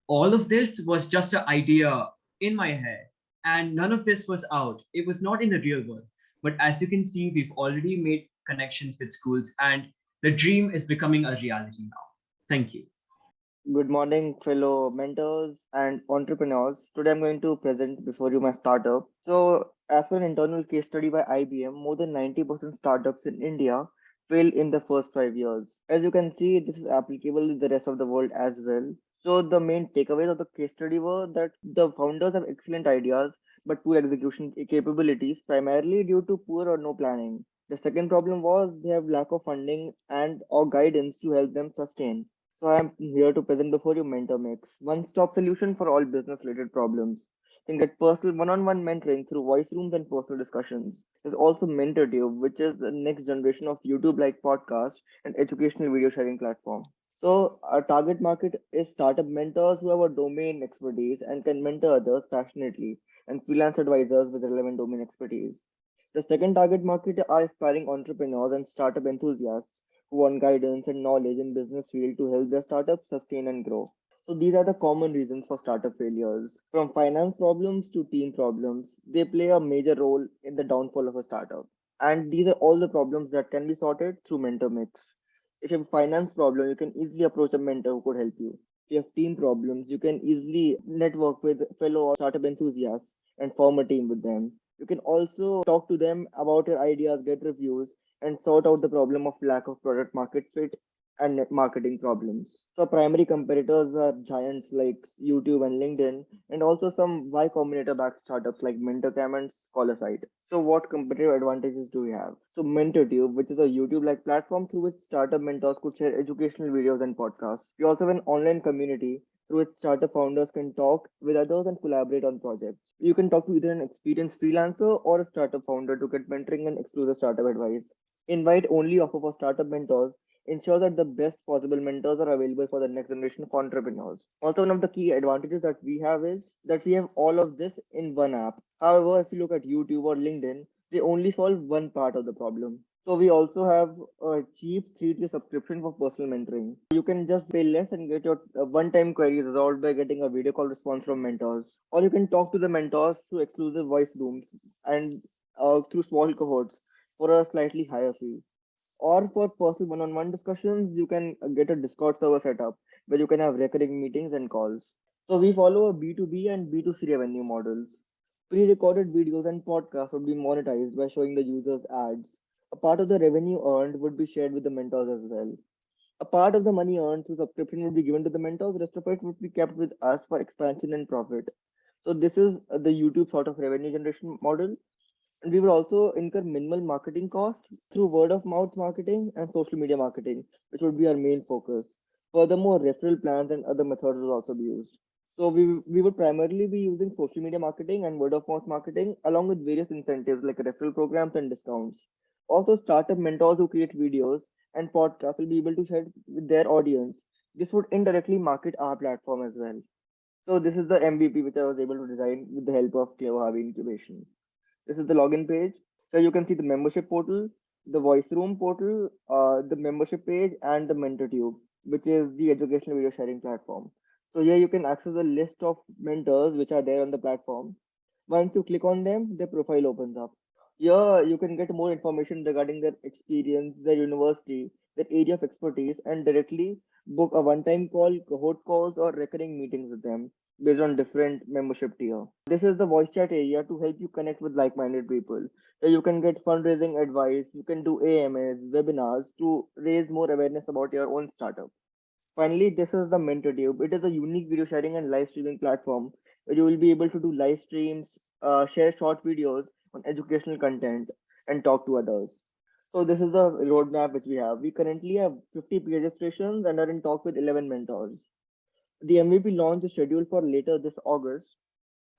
all of this was just an idea in my head. And none of this was out. It was not in the real world. But as you can see, we've already made connections with schools and the dream is becoming a reality now. Thank you. Good morning, fellow mentors and entrepreneurs. Today I'm going to present before you my startup. So, as per an internal case study by IBM, more than 90% startups in India fail in the first 5 years. As you can see, this is applicable to the rest of the world as well. So, the main takeaways of the case study were that the founders have excellent ideas but poor execution capabilities, primarily due to poor or no planning. The second problem was they have lack of funding and or guidance to help them sustain. So I am here to present before you Mentor Mix, one-stop solution for all business-related problems. You can get personal one-on-one mentoring through voice rooms and personal discussions. There's also MentorTube, which is the next generation of YouTube-like podcast and educational video sharing platform. So our target market is startup mentors who have a domain expertise and can mentor others passionately, and freelance advisors with relevant domain expertise. The second target market are aspiring entrepreneurs and startup enthusiasts who want guidance and knowledge in business field to help their startups sustain and grow. So these are the common reasons for startup failures. From finance problems to team problems, they play a major role in the downfall of a startup. And these are all the problems that can be sorted through Mentor Mix. If you have a finance problem, you can easily approach a mentor who could help you. If you have team problems, you can easily network with fellow startup enthusiasts and form a team with them. You can also talk to them about your ideas, get reviews, and sort out the problem of lack of product market fit and marketing problems. So primary competitors are giants like YouTube and LinkedIn, and also some Y Combinator backed startups like MentorCam and Scholarsight. So what competitive advantages do we have? So MentorTube, which is a YouTube-like platform through which startup mentors could share educational videos and podcasts. We also have an online community through which startup founders can talk with others and collaborate on projects. You can talk to either an experienced freelancer or a startup founder to get mentoring and exclusive startup advice. Invite only offer for startup mentors ensure that the best possible mentors are available for the next generation of entrepreneurs. Also, one of the key advantages that we have is that we have all of this in one app. However, if you look at YouTube or LinkedIn, they only solve one part of the problem. So we also have a cheap 3-tier subscription for personal mentoring. You can just pay less and get your one-time queries resolved by getting a video call response from mentors. Or you can talk to the mentors through exclusive voice rooms and through small cohorts for a slightly higher fee. Or for personal one-on-one discussions, you can get a Discord server set up where you can have recurring meetings and calls. So we follow a B2B and B2C revenue models. Pre-recorded videos and podcasts would be monetized by showing the users ads. A part of the revenue earned would be shared with the mentors as well. A part of the money earned through subscription would be given to the mentors, the rest of it would be kept with us for expansion and profit. So this is the YouTube sort of revenue generation model. And we will also incur minimal marketing costs through word of mouth marketing and social media marketing, which would be our main focus. Furthermore, referral plans and other methods will also be used. So we would primarily be using social media marketing and word of mouth marketing along with various incentives like referral programs and discounts. Also, startup mentors who create videos and podcasts will be able to share with their audience. This would indirectly market our platform as well. So this is the MVP which I was able to design with the help of Clever Harvey Incubation. This is the login page. So you can see the membership portal, the voice room portal, the membership page, and the MentorTube, which is the educational video sharing platform. So here you can access a list of mentors which are there on the platform. Once you click on them, their profile opens up. Here you can get more information regarding their experience, their university, their area of expertise, and directly book a one-time call, cohort calls, or recurring meetings with them based on different membership tier. This is the voice chat area to help you connect with like-minded people. So you can get fundraising advice, you can do AMAs, webinars to raise more awareness about your own startup. Finally, this is the MentorTube. It is a unique video sharing and live streaming platform where you will be able to do live streams, share short videos on educational content, and talk to others. So this is the roadmap which we have. We currently have 50 registrations and are in talk with 11 mentors. The MVP launch is scheduled for later this August,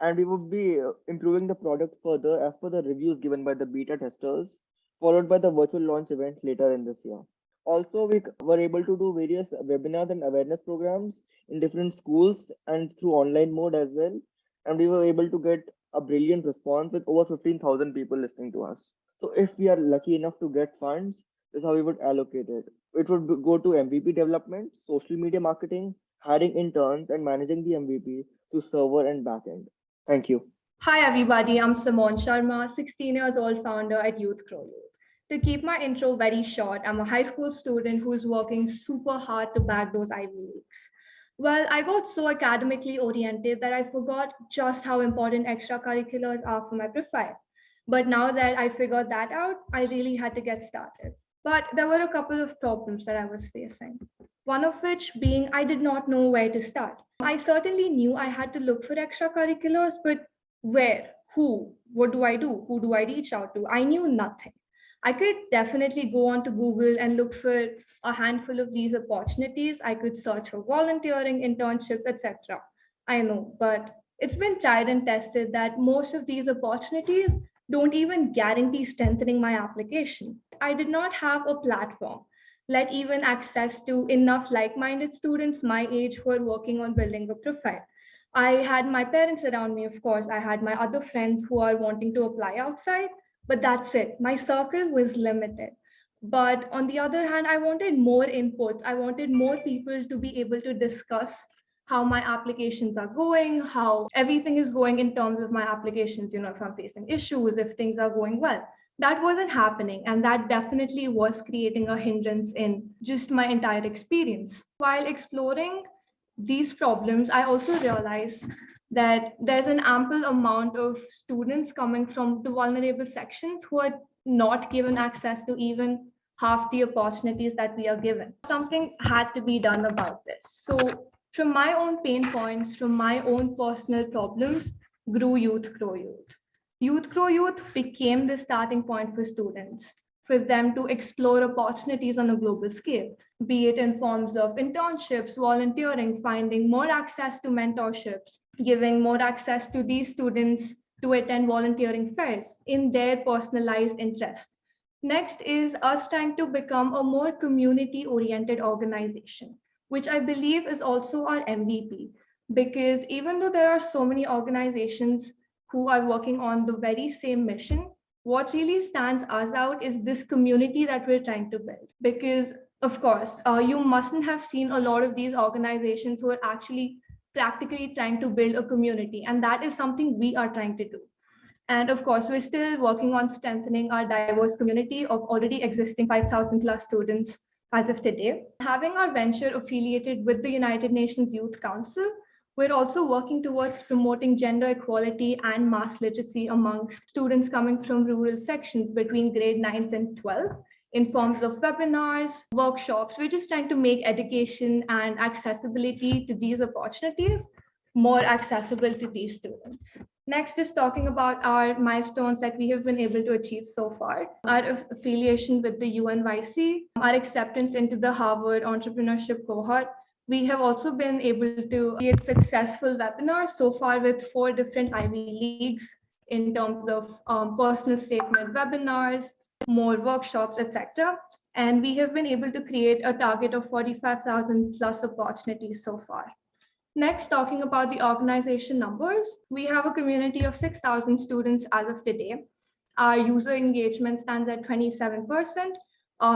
and we would be improving the product further as per the reviews given by the beta testers, followed by the virtual launch event later in this year. Also, we were able to do various webinars and awareness programs in different schools and through online mode as well. And we were able to get a brilliant response with over 15,000 people listening to us. So if we are lucky enough to get funds, this is how we would allocate it. It would go to MVP development, social media marketing, hiring interns, and managing the MVP through server and backend. Thank you. Hi everybody, I'm Simon Sharma, 16 years old founder at Youth Grow Youth. To keep my intro very short, I'm a high school student who is working super hard to back those Ivy Leagues. Well, I got so academically oriented that I forgot just how important extracurriculars are for my profile. But now that I figured that out, I really had to get started. But there were a couple of problems that I was facing. One of which being I did not know where to start. I certainly knew I had to look for extracurriculars, but where? Who? What do I do? Who do I reach out to? I knew nothing. I could definitely go on to Google and look for a handful of these opportunities. I could search for volunteering, internships, etc. I know, but it's been tried and tested that most of these opportunities don't even guarantee strengthening my application. I did not have a platform, let even access to enough like-minded students my age who are working on building a profile. I had my parents around me, of course. I had my other friends who are wanting to apply outside, but that's it. My circle was limited. But on the other hand, I wanted more inputs. I wanted more people to be able to discuss how my applications are going, how everything is going in terms of my applications, if I'm facing issues, if things are going well. That wasn't happening, and that definitely was creating a hindrance in just my entire experience. While exploring these problems, I also realized that there's an ample amount of students coming from the vulnerable sections who are not given access to even half the opportunities that we are given. Something had to be done about this. So from my own pain points, from my own personal problems, grew Youth Grow Youth. Youth Grow Youth became the starting point for students, for them to explore opportunities on a global scale, be it in forms of internships, volunteering, finding more access to mentorships, giving more access to these students to attend volunteering fairs in their personalized interest. Next is us trying to become a more community-oriented organization, which I believe is also our MVP, because even though there are so many organizations who are working on the very same mission, what really stands us out is this community that we're trying to build. Because, of course, you mustn't have seen a lot of these organizations who are actually practically trying to build a community, and that is something we are trying to do. And of course, we're still working on strengthening our diverse community of already existing 5,000 plus students as of today. Having our venture affiliated with the United Nations Youth Council, we're also working towards promoting gender equality and mass literacy amongst students coming from rural sections between grade 9s and 12 in forms of webinars, workshops. We're just trying to make education and accessibility to these opportunities more accessible to these students. Next is talking about our milestones that we have been able to achieve so far. Our affiliation with the UNYC, our acceptance into the Harvard entrepreneurship cohort. We have also been able to create successful webinars so far with 4 different Ivy Leagues in terms of personal statement webinars, more workshops, etc. And we have been able to create a target of 45,000 plus opportunities so far. Next, talking about the organization numbers, we have a community of 6,000 students as of today. Our user engagement stands at 27%.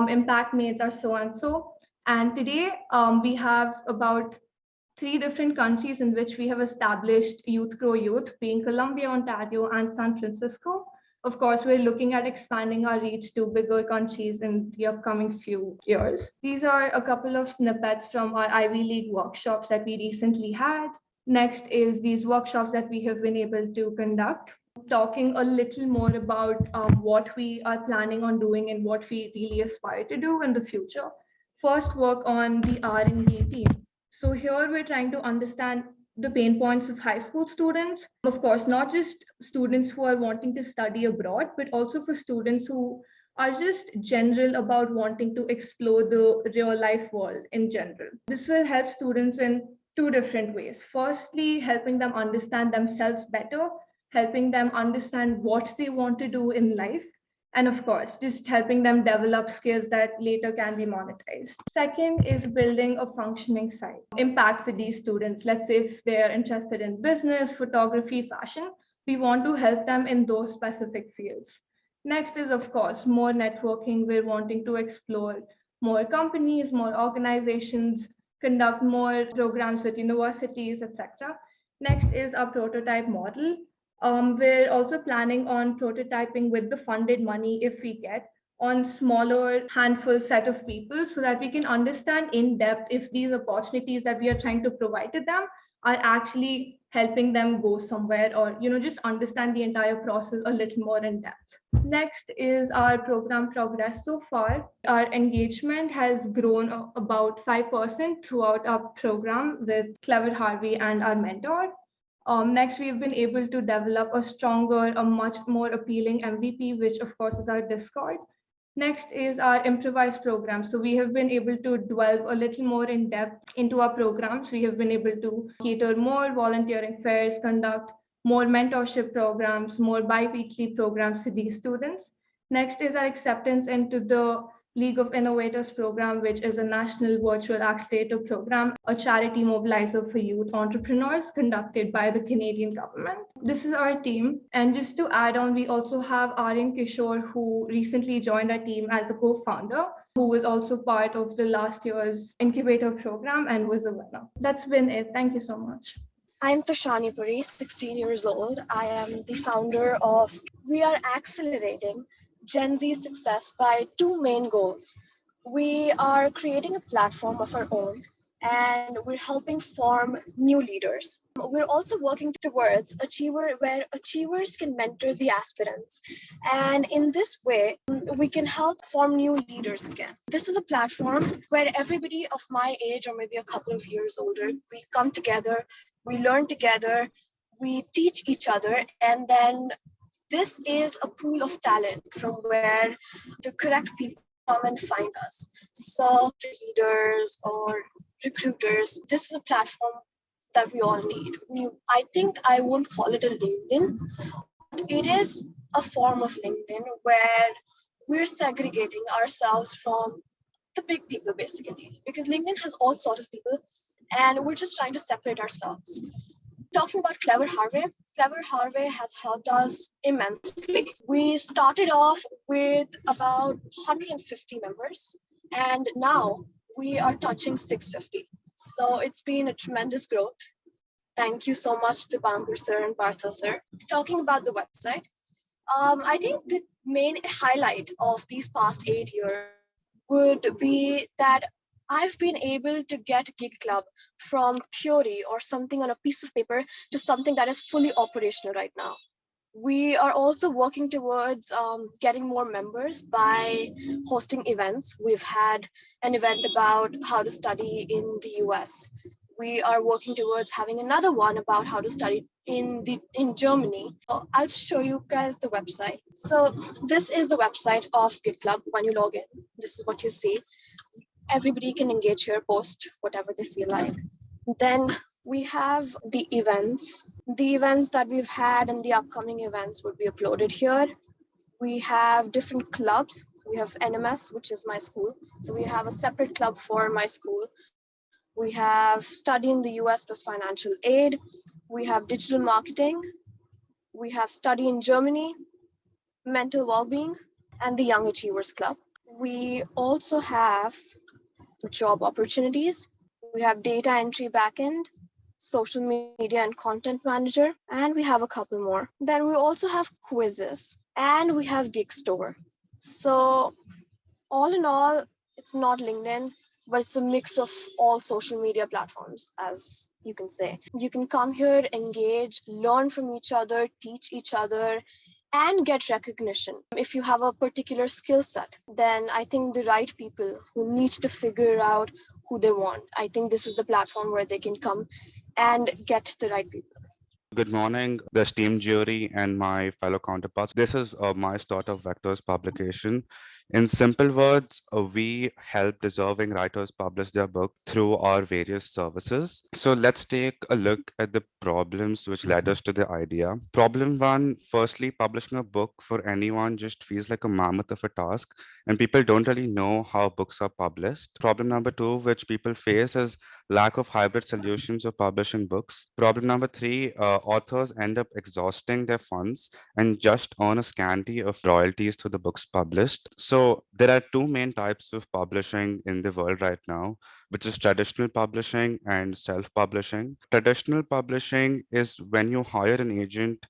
Impact mades are so and so. And today we have about 3 different countries in which we have established Youth Grow Youth, being Colombia, Ontario, and San Francisco. Of course, we're looking at expanding our reach to bigger countries in the upcoming few years. These are a couple of snippets from our Ivy League workshops that we recently had. Next is these workshops that we have been able to conduct, talking a little more about what we are planning on doing and what we really aspire to do in the future. First, work on the R&D team. So here we're trying to understand the pain points of high school students. Of course, not just students who are wanting to study abroad, but also for students who are just general about wanting to explore the real life world in general. This will help students in 2 different ways. Firstly, helping them understand themselves better, helping them understand what they want to do in life, and of course, just helping them develop skills that later can be monetized. Second is building a functioning site. Impact for these students. Let's say if they're interested in business, photography, fashion, we want to help them in those specific fields. Next is, of course, more networking. We're wanting to explore more companies, more organizations, conduct more programs with universities, etc. Next is our prototype model. We're also planning on prototyping with the funded money, if we get, on smaller handful set of people so that we can understand in depth if these opportunities that we are trying to provide to them are actually helping them go somewhere, or just understand the entire process a little more in depth. Next is our program progress so far. Our engagement has grown about 5% throughout our program with Clever Harvey and our mentor. Next, we've been able to develop a stronger, a much more appealing MVP, which of course is our Discord. Next is our improvised program. So we have been able to delve a little more in depth into our programs. We have been able to cater more volunteering fairs, conduct more mentorship programs, more bi-weekly programs for these students. Next is our acceptance into the League of Innovators program, which is a national virtual accelerator program, a charity mobilizer for youth entrepreneurs conducted by the Canadian government. This is our team. And just to add on, we also have Aryan Kishore, who recently joined our team as a co-founder, who was also part of the last year's Incubator program and was a winner. That's been it. Thank you so much. I'm Toshani Puri, 16 years old. I am the founder of We Are Accelerating, Gen Z's success by two main goals. We are creating a platform of our own and we're helping form new leaders. We're also working towards where achievers can mentor the aspirants. And in this way, we can help form new leaders again. This is a platform where everybody of my age or maybe a couple of years older, we come together, we learn together, we teach each other, and then this is a pool of talent from where the correct people come and find us. So leaders or recruiters, this is a platform that we all need. I think I won't call it a LinkedIn. It is a form of LinkedIn where we're segregating ourselves from the big people basically, because LinkedIn has all sorts of people and we're just trying to separate ourselves. Talking about Clever Harvey has helped us immensely. We started off with about 150 members, and now we are touching 650. So it's been a tremendous growth. Thank you so much to Bankur sir and Partha sir. Talking about the website, I think the main highlight of these past 8 years would be that I've been able to get Gig Club from theory or something on a piece of paper to something that is fully operational right now. We are also working towards getting more members by hosting events. We've had an event about how to study in the US. We are working towards having another one about how to study in Germany. I'll show you guys the website. So this is the website of Git Club. When you log in, this is what you see. Everybody can engage here, post whatever they feel like. Then we have the events. The events that we've had and the upcoming events would be uploaded here. We have different clubs. We have NMS, which is my school. So we have a separate club for my school. We have study in the US plus financial aid. We have digital marketing. We have study in Germany, mental well-being, and the Young Achievers Club. We also have job opportunities. We have data entry backend, social media and content manager, and we have a couple more. Then we also have quizzes and we have Gig Store. So all in all, it's not LinkedIn, but it's a mix of all social media platforms, as you can say. You can come here, engage, learn from each other, teach each other, and get recognition. If you have a particular skill set, then I think the right people who need to figure out who they want, I think this is the platform where they can come and get the right people. Good morning, the esteemed jury and my fellow counterparts. This is my Startup Vectors publication. In simple words, we help deserving writers publish their book through our various services. So let's take a look at the problems which led us to the idea. Problem one, firstly, publishing a book for anyone just feels like a mammoth of a task, and people don't really know how books are published. Problem number two, which people face, is lack of hybrid solutions of publishing books. Problem number three, authors end up exhausting their funds and just earn a scanty of royalties to the books published. So there are two main types of publishing in the world right now, which is traditional publishing and self-publishing. Traditional publishing is when you hire an agent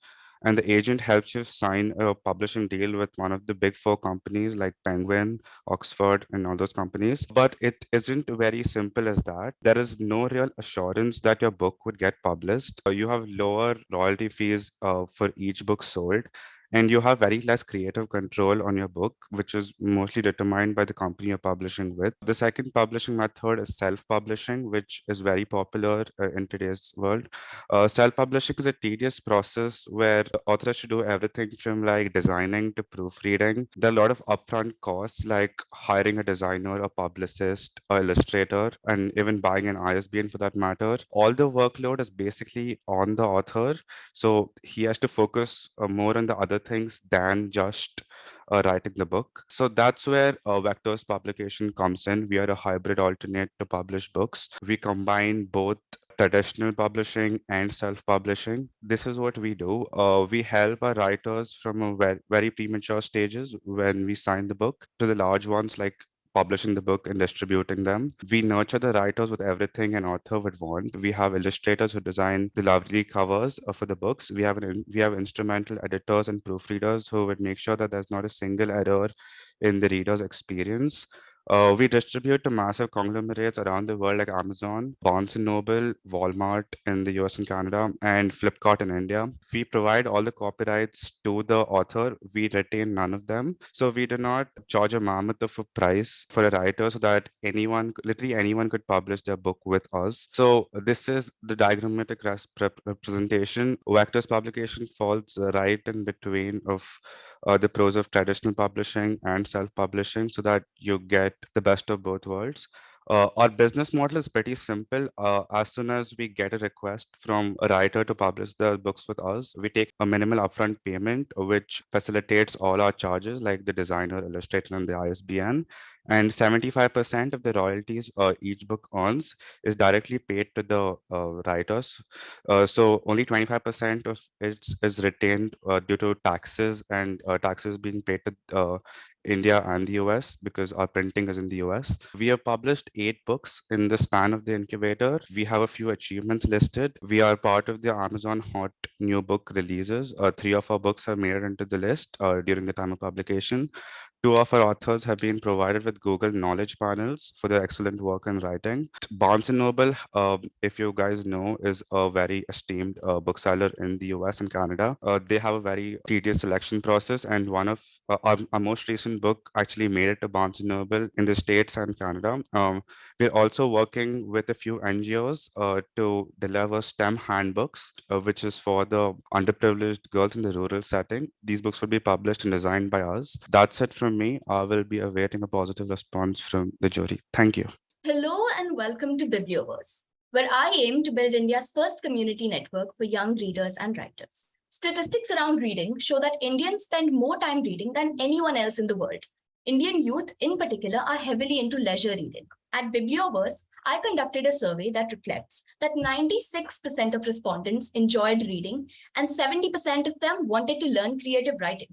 and the agent helps you sign a publishing deal with one of the big four companies like Penguin, Oxford, and all those companies. But it isn't very simple as that. There is no real assurance that your book would get published. You have lower royalty fees for each book sold, and you have very less creative control on your book, which is mostly determined by the company you're publishing with. The second publishing method is self-publishing, which is very popular in today's world. Self-publishing is a tedious process where the author has to do everything from like designing to proofreading. There are a lot of upfront costs like hiring a designer, a publicist, an illustrator, and even buying an ISBN for that matter. All the workload is basically on the author. So he has to focus more on the other things than just writing the book. So that's where Vectors publication comes in. We are a hybrid alternate to publish books. We combine both traditional publishing and self-publishing. This is what we do. We help our writers from a very premature stages when we sign the book to the large ones like publishing the book and distributing them. We nurture the writers with everything an author would want. We have illustrators who design the lovely covers for the books. We have instrumental editors and proofreaders who would make sure that there's not a single error in the reader's experience. We distribute to massive conglomerates around the world like Amazon, Barnes& Noble, Walmart in the US and Canada, and Flipkart in India. We provide all the copyrights to the author. We retain none of them. So we do not charge a mammoth of a price for a writer so that literally anyone could publish their book with us. So this is the diagrammatic representation. Vector's publication falls right in between of the pros of traditional publishing and self-publishing so that you get the best of both worlds. Our business model is pretty simple. As soon as we get a request from a writer to publish their books with us, we take a minimal upfront payment, which facilitates all our charges like the designer, illustrator, and the ISBN. And 75% of the royalties each book earns is directly paid to the writers. So only 25% of it is retained due to taxes and taxes being paid to India and the US because our printing is in the US. We have published 8 books in the span of the incubator. We have a few achievements listed. We are part of the Amazon Hot New Book releases. 3 of our books have made it into the list during the time of publication. 2 of our authors have been provided with Google Knowledge Panels for their excellent work in writing. Barnes & Noble, if you guys know, is a very esteemed bookseller in the US and Canada. They have a very tedious selection process, and one of our most recent book actually made it to Barnes & Noble in the States and Canada. We're also working with a few NGOs to deliver STEM handbooks, which is for the underprivileged girls in the rural setting. These books will be published and designed by us. That's it from me. I will be awaiting a positive response from the jury. Thank you. Hello and welcome to Biblioverse, where I aim to build India's first community network for young readers and writers. Statistics around reading show that Indians spend more time reading than anyone else in the world. Indian youth in particular are heavily into leisure reading. At Biblioverse, I conducted a survey that reflects that 96% of respondents enjoyed reading and 70% of them wanted to learn creative writing.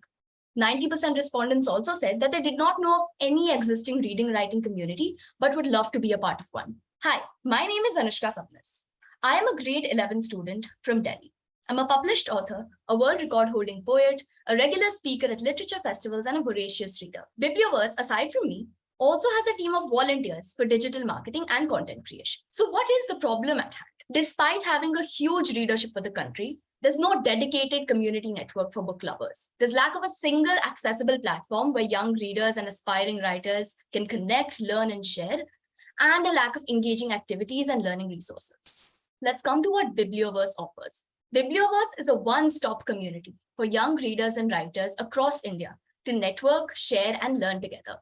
90% respondents also said that they did not know of any existing reading writing community, but would love to be a part of one. Hi, my name is Anushka Sapnas. I am a grade 11 student from Delhi. I'm a published author, a world record holding poet, a regular speaker at literature festivals, and a voracious reader. Biblioverse, aside from me, also has a team of volunteers for digital marketing and content creation. So what is the problem at hand? Despite having a huge readership for the country, there's no dedicated community network for book lovers. There's lack of a single accessible platform where young readers and aspiring writers can connect, learn, and share, and a lack of engaging activities and learning resources. Let's come to what Biblioverse offers. Biblioverse is a one-stop community for young readers and writers across India to network, share, and learn together.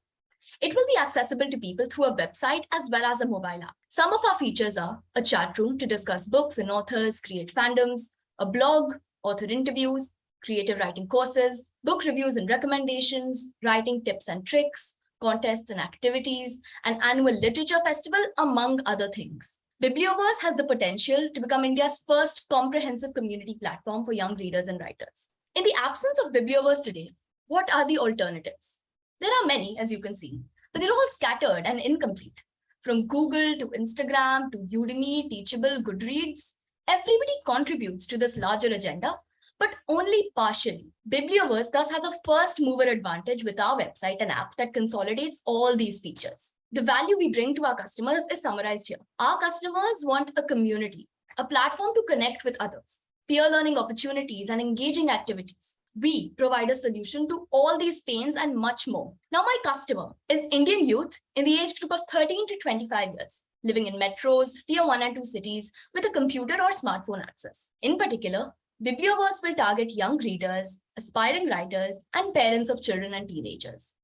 It will be accessible to people through a website as well as a mobile app. Some of our features are a chat room to discuss books and authors, create fandoms, a blog, author interviews, creative writing courses, book reviews and recommendations, writing tips and tricks, contests and activities, an annual literature festival, among other things. Biblioverse has the potential to become India's first comprehensive community platform for young readers and writers. In the absence of Biblioverse today, what are the alternatives? There are many, as you can see, but they're all scattered and incomplete. From Google to Instagram to Udemy, Teachable, Goodreads, everybody contributes to this larger agenda, but only partially. Biblioverse thus has a first mover advantage with our website and app that consolidates all these features. The value we bring to our customers is summarized here. Our customers want a community, a platform to connect with others, peer learning opportunities, and engaging activities. We provide a solution to all these pains and much more. Now, my customer is Indian youth in the age group of 13 to 25 years, living in metros, tier 1 and 2 cities with a computer or smartphone access. In particular, Biblioverse will target young readers, aspiring writers, and parents of children and teenagers.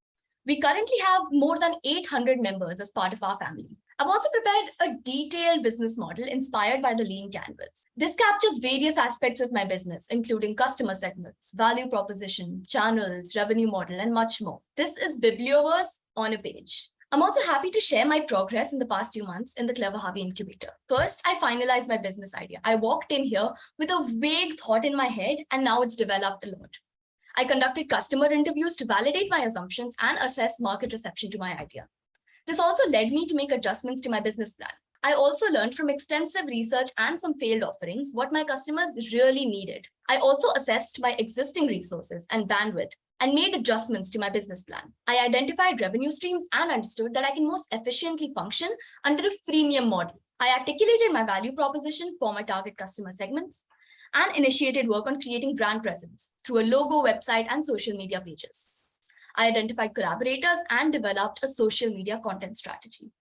We currently have more than 800 members as part of our family. I've also prepared a detailed business model inspired by the Lean Canvas. This captures various aspects of my business, including customer segments, value proposition, channels, revenue model, and much more. This is Biblioverse on a page. I'm also happy to share my progress in the past few months in the Clever Harvey Incubator. First, I finalized my business idea. I walked in here with a vague thought in my head, and now it's developed a lot. I conducted customer interviews to validate my assumptions and assess market reception to my idea. This also led me to make adjustments to my business plan. I also learned from extensive research and some failed offerings what my customers really needed. I also assessed my existing resources and bandwidth and made adjustments to my business plan. I identified revenue streams and understood that I can most efficiently function under a freemium model. I articulated my value proposition for my target customer segments and initiated work on creating brand presence through a logo, website, and social media pages. I identified collaborators and developed a social media content strategy.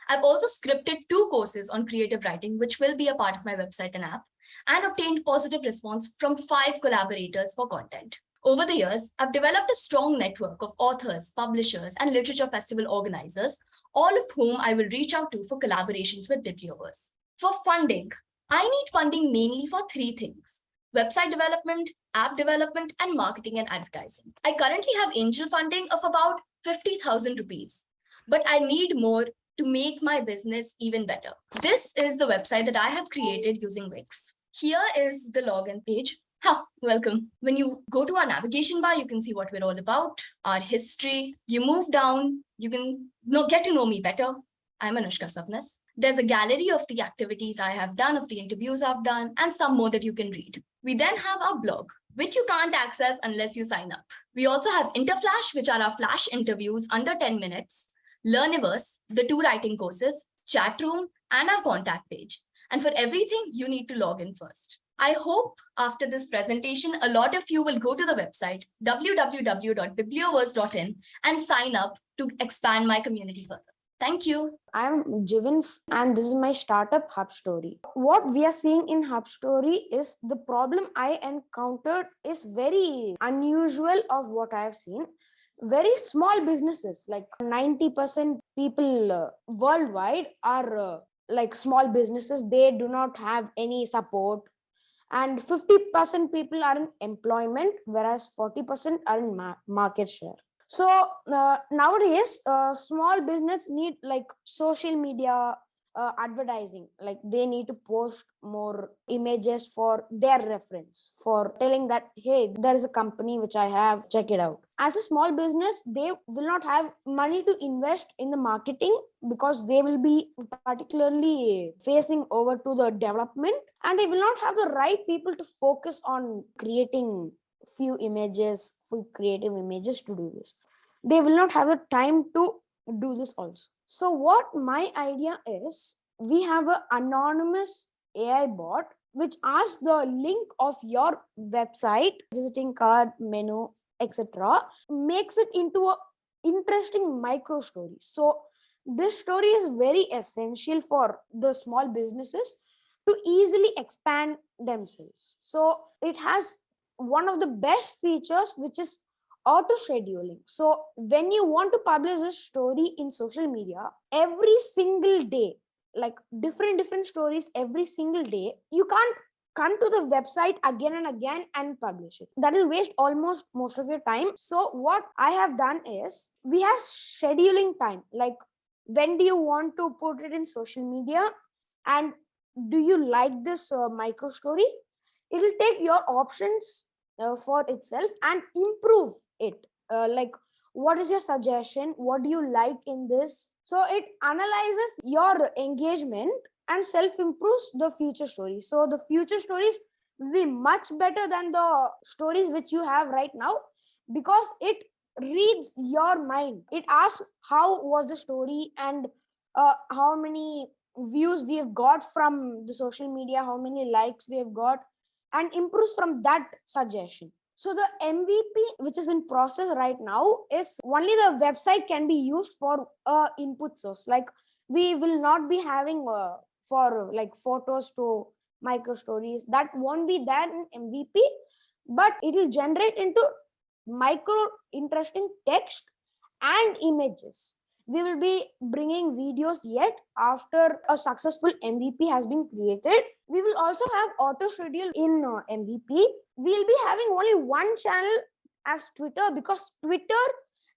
I've also scripted 2 courses on creative writing, which will be a part of my website and app, and obtained positive response from 5 collaborators for content. Over the years, I've developed a strong network of authors, publishers, and literature festival organizers, all of whom I will reach out to for collaborations with Bibliovers. For funding, I need funding mainly for 3 things: website development, app development, and marketing and advertising. I currently have angel funding of about 50,000 rupees, but I need more to make my business even better. This is the website that I have created using Wix. Here is the login page. Welcome. When you go to our navigation bar, you can see what we're all about, our history. You move down, you can get to know me better. I'm Anushka Sabnas. There's a gallery of the activities I have done, of the interviews I've done, and some more that you can read. We then have our blog, which you can't access unless you sign up. We also have Interflash, which are our flash interviews under 10 minutes, Learniverse, the 2 writing courses, chat room, and our contact page. And for everything, you need to log in first. I hope after this presentation, a lot of you will go to the website www.bibliovers.in and sign up to expand my community further. Thank you. I'm Jivan and this is my startup Hub Story. What we are seeing in Hub Story is the problem I encountered is very unusual of what I have seen. Very small businesses, like 90% people worldwide are like small businesses. They do not have any support. And 50% people are in employment, whereas 40% are in market share. So nowadays, small business need like social media advertising. Like they need to post more images for their reference, for telling that, hey, there is a company which I have, check it out. As a small business, they will not have money to invest in the marketing because they will be particularly facing over to the development, and they will not have the right people to focus on creating few creative images to do this. They will not have the time to do this also. So what my idea is, we have an anonymous AI bot which asks the link of your website, visiting card, menu, etc., makes it into an interesting micro story. So this story is very essential for the small businesses to easily expand themselves. So it has one of the best features, which is auto scheduling. So when you want to publish a story in social media, every single day, like different stories every single day, you can't come to the website again and again and publish it. That will waste almost most of your time. So what I have done is, we have scheduling time, like when do you want to put it in social media, and do you like this micro story? It will take your options for itself and improve it. Like, what is your suggestion? What do you like in this? So it analyzes your engagement and self-improves the future stories. So the future stories will be much better than the stories which you have right now, because it reads your mind. It asks how was the story and how many views we have got from the social media, how many likes we have got, and improves from that suggestion. So the MVP, which is in process right now, is only the website can be used for input source. Like, we will not be having for like photos to micro stories. That won't be there in MVP, but it will generate into micro interesting text and images. We will be bringing videos yet after a successful MVP has been created. We will also have auto schedule in MVP. We'll be having only one channel as Twitter, because Twitter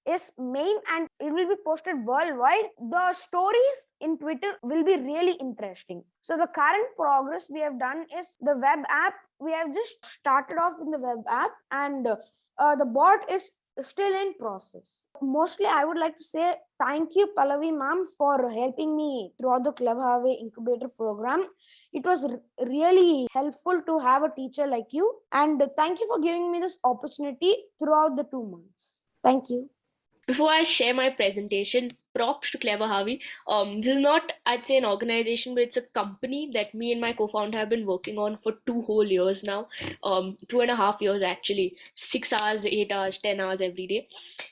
is main and it will be posted worldwide. The stories in Twitter will be really interesting. So the current progress we have done is the web app. We have just started off in the web app, and the bot is still in process. Mostly, I would like to say thank you, Pallavi ma'am, for helping me throughout the Clever Harvey Incubator program. It was really helpful to have a teacher like you, and thank you for giving me this opportunity throughout the 2 months. Thank you. Before I share my presentation, props to Clever Harvey. This is not, I'd say, an organization, but it's a company that me and my co-founder have been working on for 2 whole years now. 2.5 years actually, 6 hours, 8 hours, 10 hours every day.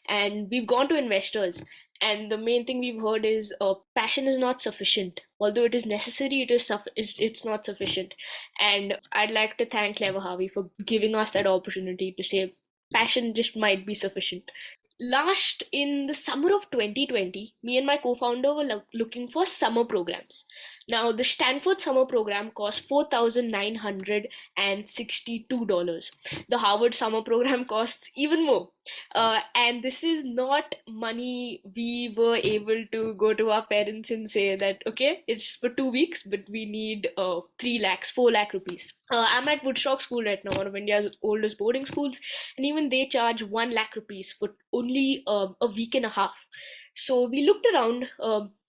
And we've gone to investors. And the main thing we've heard is passion is not sufficient. Although it is necessary, it's not sufficient. And I'd like to thank Clever Harvey for giving us that opportunity to say passion just might be sufficient. Last in the summer of 2020, me and my co-founder were looking for summer programs. Now, the Stanford summer program costs $4,962. The Harvard summer program costs even more. And this is not money we were able to go to our parents and say that, okay, it's for 2 weeks, but we need 3 lakhs, 4 lakh rupees. I'm at Woodstock School right now, one of India's oldest boarding schools, and even they charge 1 lakh rupees for only a week and a half. So we looked around.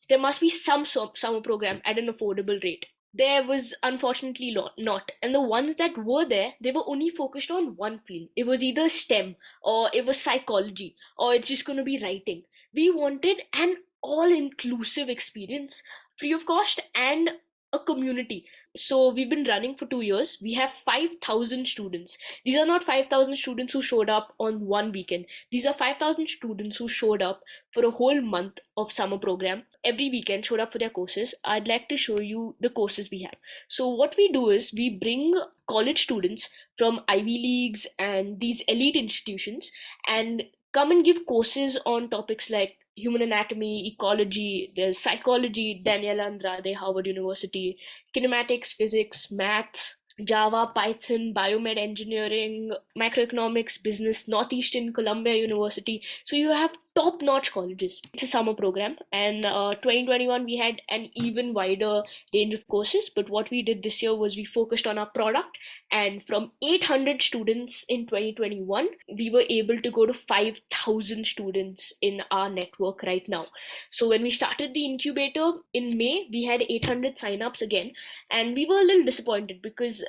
There must be some summer program at an affordable rate. There was unfortunately not. And the ones that were there, they were only focused on one field. It was either STEM, or it was psychology, or it's just going to be writing. We wanted an all-inclusive experience, free of cost, and a community. So we've been running for 2 years. We have 5,000 students. These are not 5,000 students who showed up on one weekend. These are 5,000 students who showed up for a whole month of summer program. Every weekend showed up for their courses. I'd like to show you the courses we have. So what we do is we bring college students from Ivy Leagues and these elite institutions and come and give courses on topics like human anatomy, ecology, there's psychology, Daniela Andrade, Harvard University, kinematics, physics, math, Java, Python, biomed engineering, microeconomics, business, Northeastern Columbia University. So you have top-notch colleges. It's a summer program, and 2021 we had an even wider range of courses, but what we did this year was we focused on our product, and from 800 students in 2021 we were able to go to 5,000 students in our network right now. So when we started the incubator in May, we had 800 signups again, and we were a little disappointed because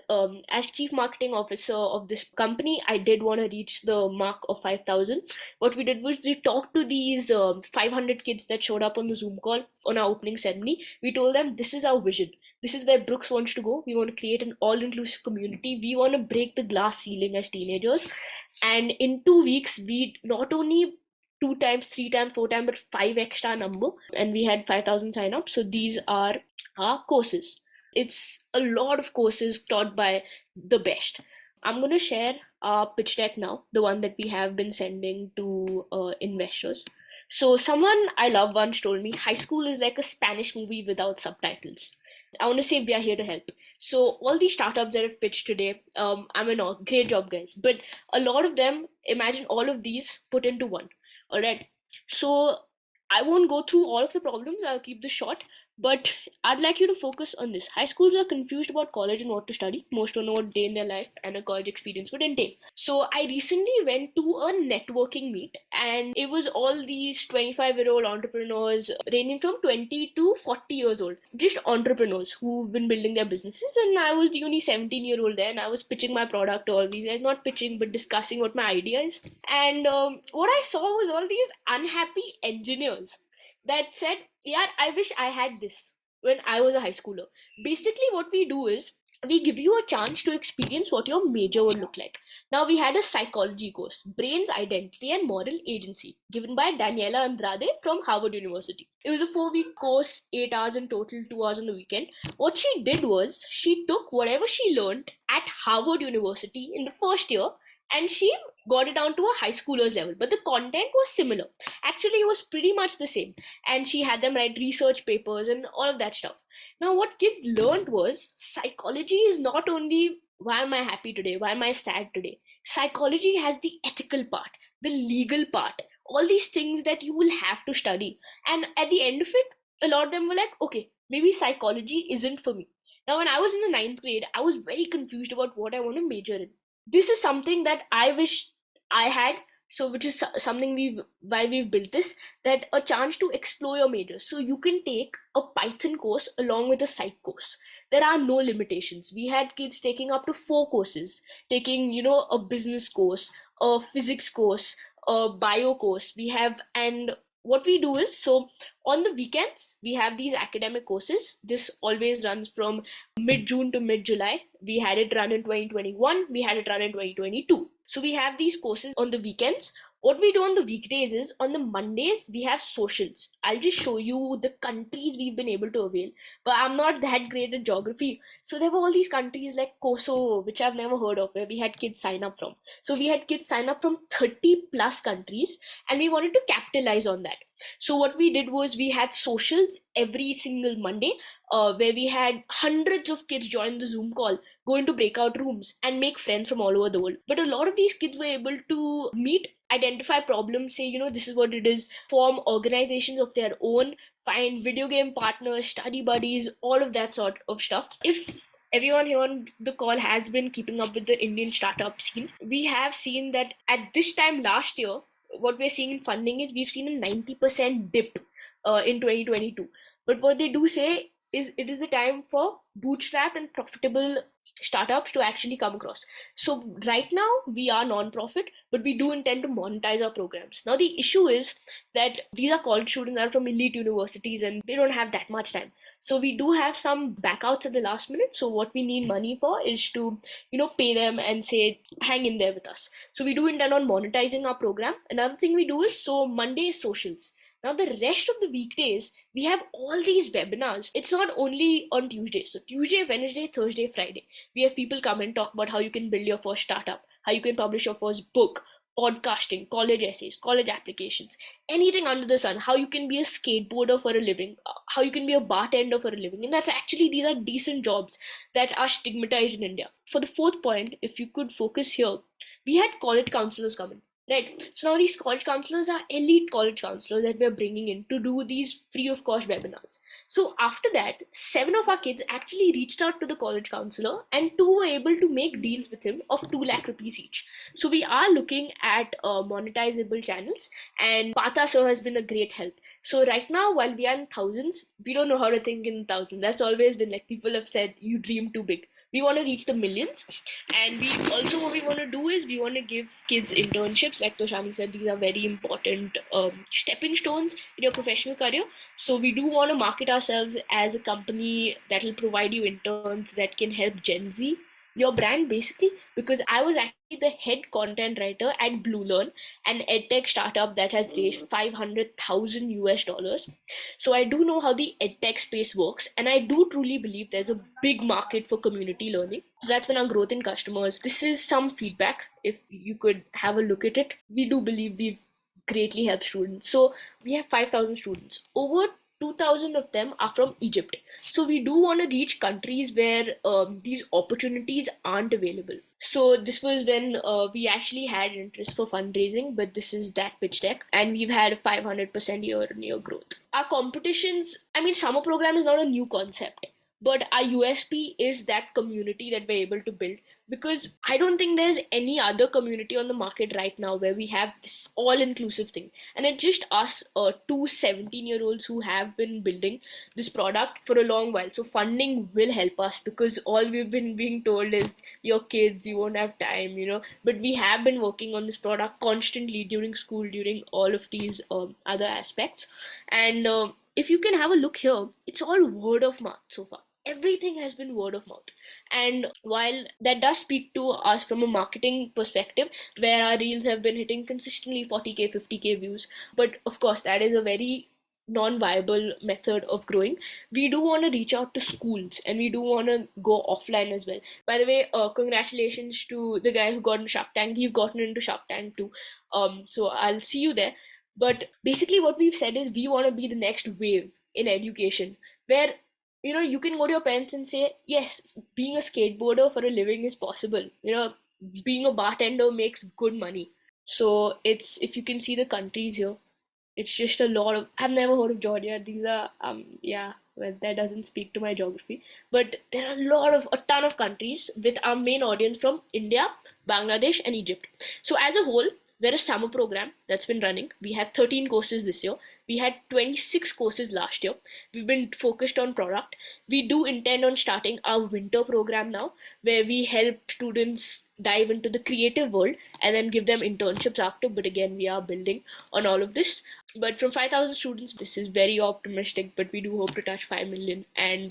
as chief marketing officer of this company, I did want to reach the mark of 5,000. What we did was we talked to these 500 kids that showed up on the Zoom call on our opening ceremony. We told them, this is our vision. This is where Brooks wants to go. We want to create an all-inclusive community. We want to break the glass ceiling as teenagers. And in 2 weeks, we not only 2 times, 3 times, 4 times, but 5 extra number. And we had 5,000 signups. So these are our courses. It's a lot of courses taught by the best. I'm going to share our pitch deck now, the one that we have been sending to investors. So someone I love once told me, high school is like a Spanish movie without subtitles. I want to say we are here to help. So all these startups that I've pitched today, I'm in awe. Great job, guys. But a lot of them, imagine all of these put into one. All right. So I won't go through all of the problems. I'll keep this short. But I'd like you to focus on this. High schools are confused about college and what to study. Most don't know what day in their life and a college experience would entail. So I recently went to a networking meet, and it was all these 25-year-old entrepreneurs ranging from 20 to 40 years old. Just entrepreneurs who've been building their businesses. And I was the only 17-year-old there, and I was pitching my product to all these guys. Not pitching, but discussing what my idea is. And what I saw was all these unhappy engineers that said, yeah, I wish I had this when I was a high schooler. Basically, what we do is we give you a chance to experience what your major would look like. Now, we had a psychology course, Brains, Identity and Moral Agency, given by Daniela Andrade from Harvard University. It was a 4-week course, 8 hours in total, 2 hours on the weekend. What she did was she took whatever she learned at Harvard University in the first year, and she got it down to a high schooler's level, but the content was similar. Actually, it was pretty much the same, and she had them write research papers and all of that stuff. Now, what kids learned was psychology is not only why am I happy today, why am I sad today. Psychology has the ethical part, the legal part, all these things that you will have to study. And at the end of it, a lot of them were like, okay, maybe psychology isn't for me. Now, when I was in the 9th grade, I was very confused about what I want to major in. This is something that I wish I had So which is something why we've built this, that a chance to explore your majors. So you can take a Python course along with a psych course. There are no limitations. We had kids taking up to 4 courses, taking, a business course, a physics course, a bio course. And what we do is, so on the weekends, we have these academic courses. This always runs from mid-June to mid-July. We had it run in 2021. We had it run in 2022. So we have these courses on the weekends. What we do on the weekdays is, on the Mondays, we have socials. I'll just show you the countries we've been able to avail. But I'm not that great at geography. So there were all these countries like Kosovo, which I've never heard of, where we had kids sign up from. So we had kids sign up from 30 plus countries, and we wanted to capitalize on that. So what we did was, we had socials every single Monday, where we had hundreds of kids join the Zoom call, go into breakout rooms, and make friends from all over the world. But a lot of these kids were able to meet, identify problems, say, this is what it is, form organizations of their own, find video game partners, study buddies, all of that sort of stuff. If everyone here on the call has been keeping up with the Indian startup scene, we have seen that at this time last year, what we're seeing in funding is, we've seen a 90% dip in 2022. But what they do say is, it is the time for bootstrapped and profitable startups to actually come across. So right now we are non-profit, but we do intend to monetize our programs. Now the issue is that these are college students that are from elite universities, and they don't have that much time. So we do have some backouts at the last minute. So what we need money for is to, pay them and say, hang in there with us. So we do intend on monetizing our program. Another thing we do is, so Monday is socials. Now the rest of the weekdays, we have all these webinars. It's not only on Tuesday. So Tuesday, Wednesday, Thursday, Friday, we have people come and talk about how you can build your first startup, how you can publish your first book, podcasting, college essays, college applications, anything under the sun, how you can be a skateboarder for a living, how you can be a bartender for a living. And these are decent jobs that are stigmatized in India. For the fourth point, if you could focus here, we had college counselors come in. Right. So now these college counselors are elite college counselors that we're bringing in to do these free of cost webinars. So after that, 7 of our kids actually reached out to the college counselor, and 2 were able to make deals with him of 2 lakh rupees each. So we are looking at monetizable channels, and Pata sir has been a great help. So right now, while we are in thousands, we don't know how to think in thousands. That's always been like, people have said, you dream too big. We want to reach the millions. And what we want to do is, we want to give kids internships. Like Toshani said, these are very important stepping stones in your professional career. So we do want to market ourselves as a company that will provide you interns that can help Gen Z, your brand basically, because I was actually the head content writer at BlueLearn, an edtech startup that has raised $500,000. So I do know how the edtech space works, and I do truly believe there's a big market for community learning. So that's been our growth in customers. This is some feedback. If you could have a look at it, we do believe we've greatly helped students. So we have 5,000 students. Over 2,000 of them are from Egypt. So we do want to reach countries where these opportunities aren't available. So this was when we actually had interest for fundraising, but this is that pitch deck, and we've had 500% year-on-year growth. Our competitions, summer program is not a new concept, but our USP is that community that we're able to build, because I don't think there's any other community on the market right now where we have this all-inclusive thing. And it's just us, 2 17-year-olds who have been building this product for a long while. So funding will help us, because all we've been being told is, you're kids, you won't have time, But we have been working on this product constantly during school, during all of these other aspects. And if you can have a look here, it's all word of mouth so far. Everything has been word of mouth. And while that does speak to us from a marketing perspective, where our reels have been hitting consistently 40K, 50K views, but of course that is a very non-viable method of growing. We do want to reach out to schools, and we do want to go offline as well. By the way, congratulations to the guy who got into Shark Tank. You've gotten into Shark Tank too. So I'll see you there. But basically what we've said is, we want to be the next wave in education, where you can go to your parents and say, yes, being a skateboarder for a living is possible. Being a bartender makes good money. So if you can see the countries here, it's just a lot of, I've never heard of Georgia. These are, that doesn't speak to my geography. But there are a ton of countries with our main audience from India, Bangladesh, and Egypt. So as a whole, We're a summer program that's been running. We have 13 courses this year. We had 26 courses last year. We've been focused on product. We do intend on starting our winter program now, where we help students dive into the creative world and then give them internships after. But again, we are building on all of this. But from 5,000 students, this is very optimistic, but we do hope to touch 5 million. And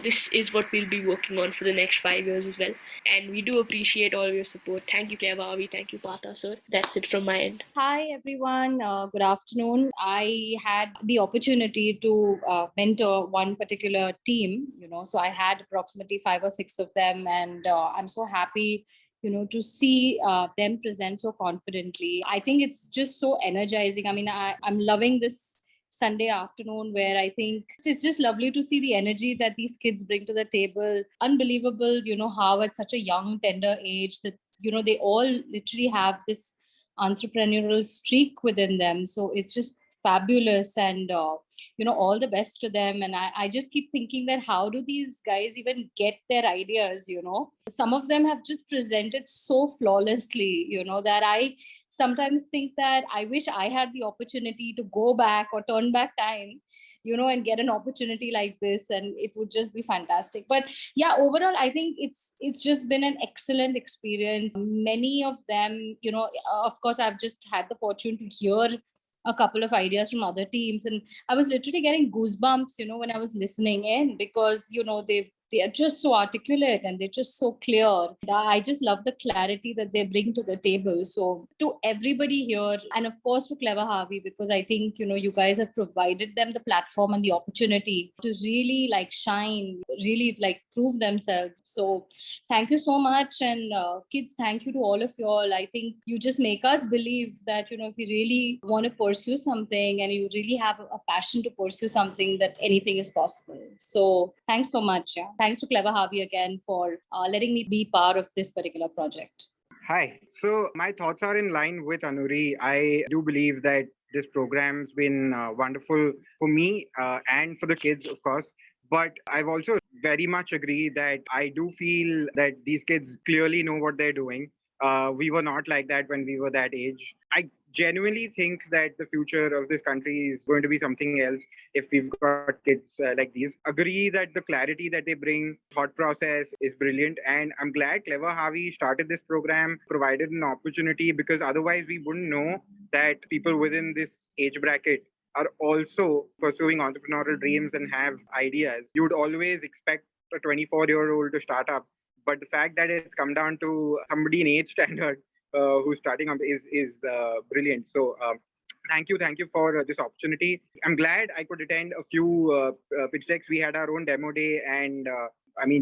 this is what we'll be working on for the next 5 years as well. And we do appreciate all your support. Thank you, Clever Harvey. Thank you, Partha, sir. That's it from my end. Hi, everyone. Good afternoon. I had the opportunity to mentor one particular team, so I had approximately 5 or 6 of them, and I'm so happy to see them present so confidently. I think it's just so energizing. I mean, I'm loving this Sunday afternoon where I think it's just lovely to see the energy that these kids bring to the table. Unbelievable, how at such a young, tender age that, they all literally have this entrepreneurial streak within them. So it's just fabulous, and all the best to them. And I just keep thinking that how do these guys even get their ideas? Some of them have just presented so flawlessly, that I sometimes think that I wish I had the opportunity to go back or turn back time, and get an opportunity like this, and it would just be fantastic. But yeah, overall, I think it's just been an excellent experience. Many of them, of course, I've just had the fortune to hear a couple of ideas from other teams, and I was literally getting goosebumps, when I was listening in, because they are just so articulate and they're just so clear. I just love the clarity that they bring to the table. So to everybody here, and of course to Clever Harvey, because I think, you guys have provided them the platform and the opportunity to really shine, really prove themselves. So thank you so much. And kids, thank you to all of you all. I think you just make us believe that, if you really want to pursue something and you really have a passion to pursue something, that anything is possible. So thanks so much. Yeah. Thanks to Clever Harvey again for letting me be part of this particular project. Hi. So my thoughts are in line with Anuri. I do believe that this program's been wonderful for me and for the kids, of course. But I've also very much agree that I do feel that these kids clearly know what they're doing. We were not like that when we were that age. I genuinely think that the future of this country is going to be something else if we've got kids like these. Agree that the clarity that they bring, thought process is brilliant. And I'm glad Clever Harvey started this program, provided an opportunity, because otherwise we wouldn't know that people within this age bracket are also pursuing entrepreneurial dreams and have ideas. You'd always expect a 24-year-old to start up. But the fact that it's come down to somebody in age standard who's starting up is brilliant. So thank you for this opportunity. I'm glad I could attend a few pitch decks. We had our own demo day, and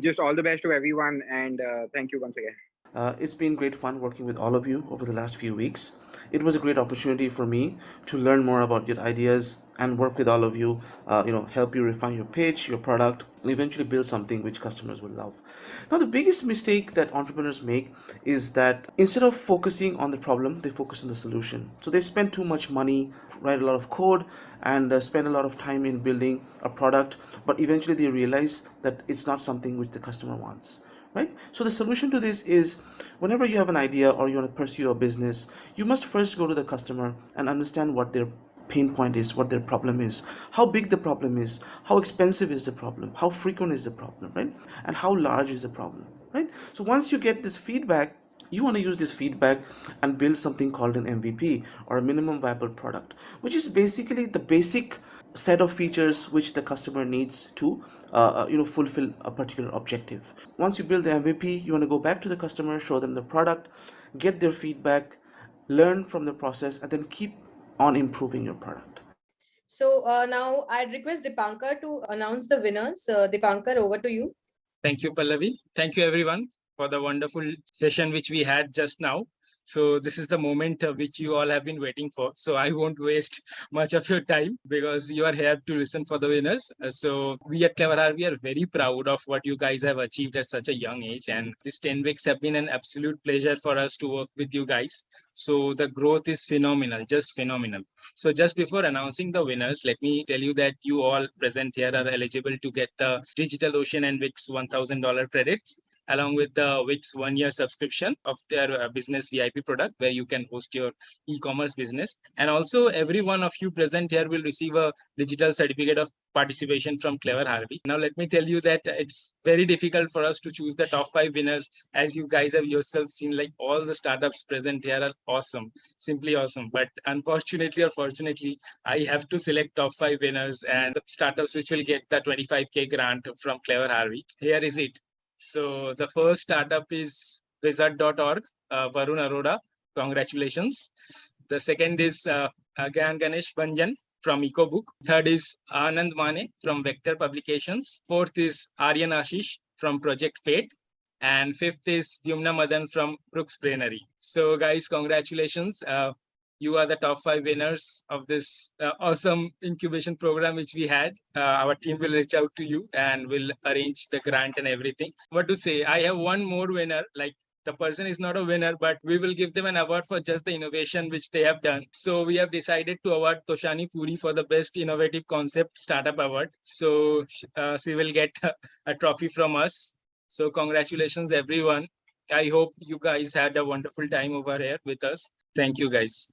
just all the best to everyone. And thank you once again. It's been great fun working with all of you over the last few weeks. It was a great opportunity for me to learn more about your ideas and work with all of you, help you refine your pitch, your product, and eventually build something which customers will love. Now, the biggest mistake that entrepreneurs make is that instead of focusing on the problem, they focus on the solution. So they spend too much money, write a lot of code, and spend a lot of time in building a product, but eventually they realize that it's not something which the customer wants. Right? So the solution to this is, whenever you have an idea or you want to pursue a business, you must first go to the customer and understand what their pain point is, what their problem is, how big the problem is, how expensive is the problem, how frequent is the problem, right? And how large is the problem, right? So once you get this feedback, you want to use this feedback and build something called an MVP, or a minimum viable product, which is basically the basic set of features which the customer needs to fulfill a particular objective. Once you build the MVP, you want to go back to the customer, show them the product, get their feedback, learn from the process, and then keep on improving your product. So now I'd request Dipankar to announce the winners. Dipankar, over to you. Thank you, Pallavi. Thank you, everyone, for the wonderful session which we had just now. So this is the moment which you all have been waiting for. So I won't waste much of your time, because you are here to listen for the winners. So we at Clever Harvey are very proud of what you guys have achieved at such a young age. And these 10 weeks have been an absolute pleasure for us to work with you guys. So the growth is phenomenal, just phenomenal. So just before announcing the winners, let me tell you that you all present here are eligible to get the DigitalOcean and Wix $1,000 credits. along with the Wix 1-year subscription of their business VIP product, where you can host your e-commerce business. And also every one of you present here will receive a digital certificate of participation from Clever Harvey. Now, let me tell you that it's very difficult for us to choose the top 5 winners. As you guys have yourself seen, like all the startups present here are awesome, simply awesome. But unfortunately or fortunately, I have to select top 5 winners and the startups which will get the 25K grant from Clever Harvey. Here is it. So the first startup is wizard.org, Varun Arora. Congratulations. The second is Gyan Ganesh Banjan from EcoBook. Third is Anand Mane from Vector Publications. Fourth is Aryan Ashish from Project Fate. And fifth is Dyumna Madan from Brooks Brainery. So guys, congratulations. You are the top 5 winners of this awesome incubation program which we had. Our team will reach out to you and will arrange the grant and everything. What to say? I have one more winner. Like, the person is not a winner, but we will give them an award for just the innovation which they have done. So we have decided to award Toshani Puri for the best innovative concept startup award. So she will get a trophy from us. So congratulations, everyone. I hope you guys had a wonderful time over here with us. Thank you, guys.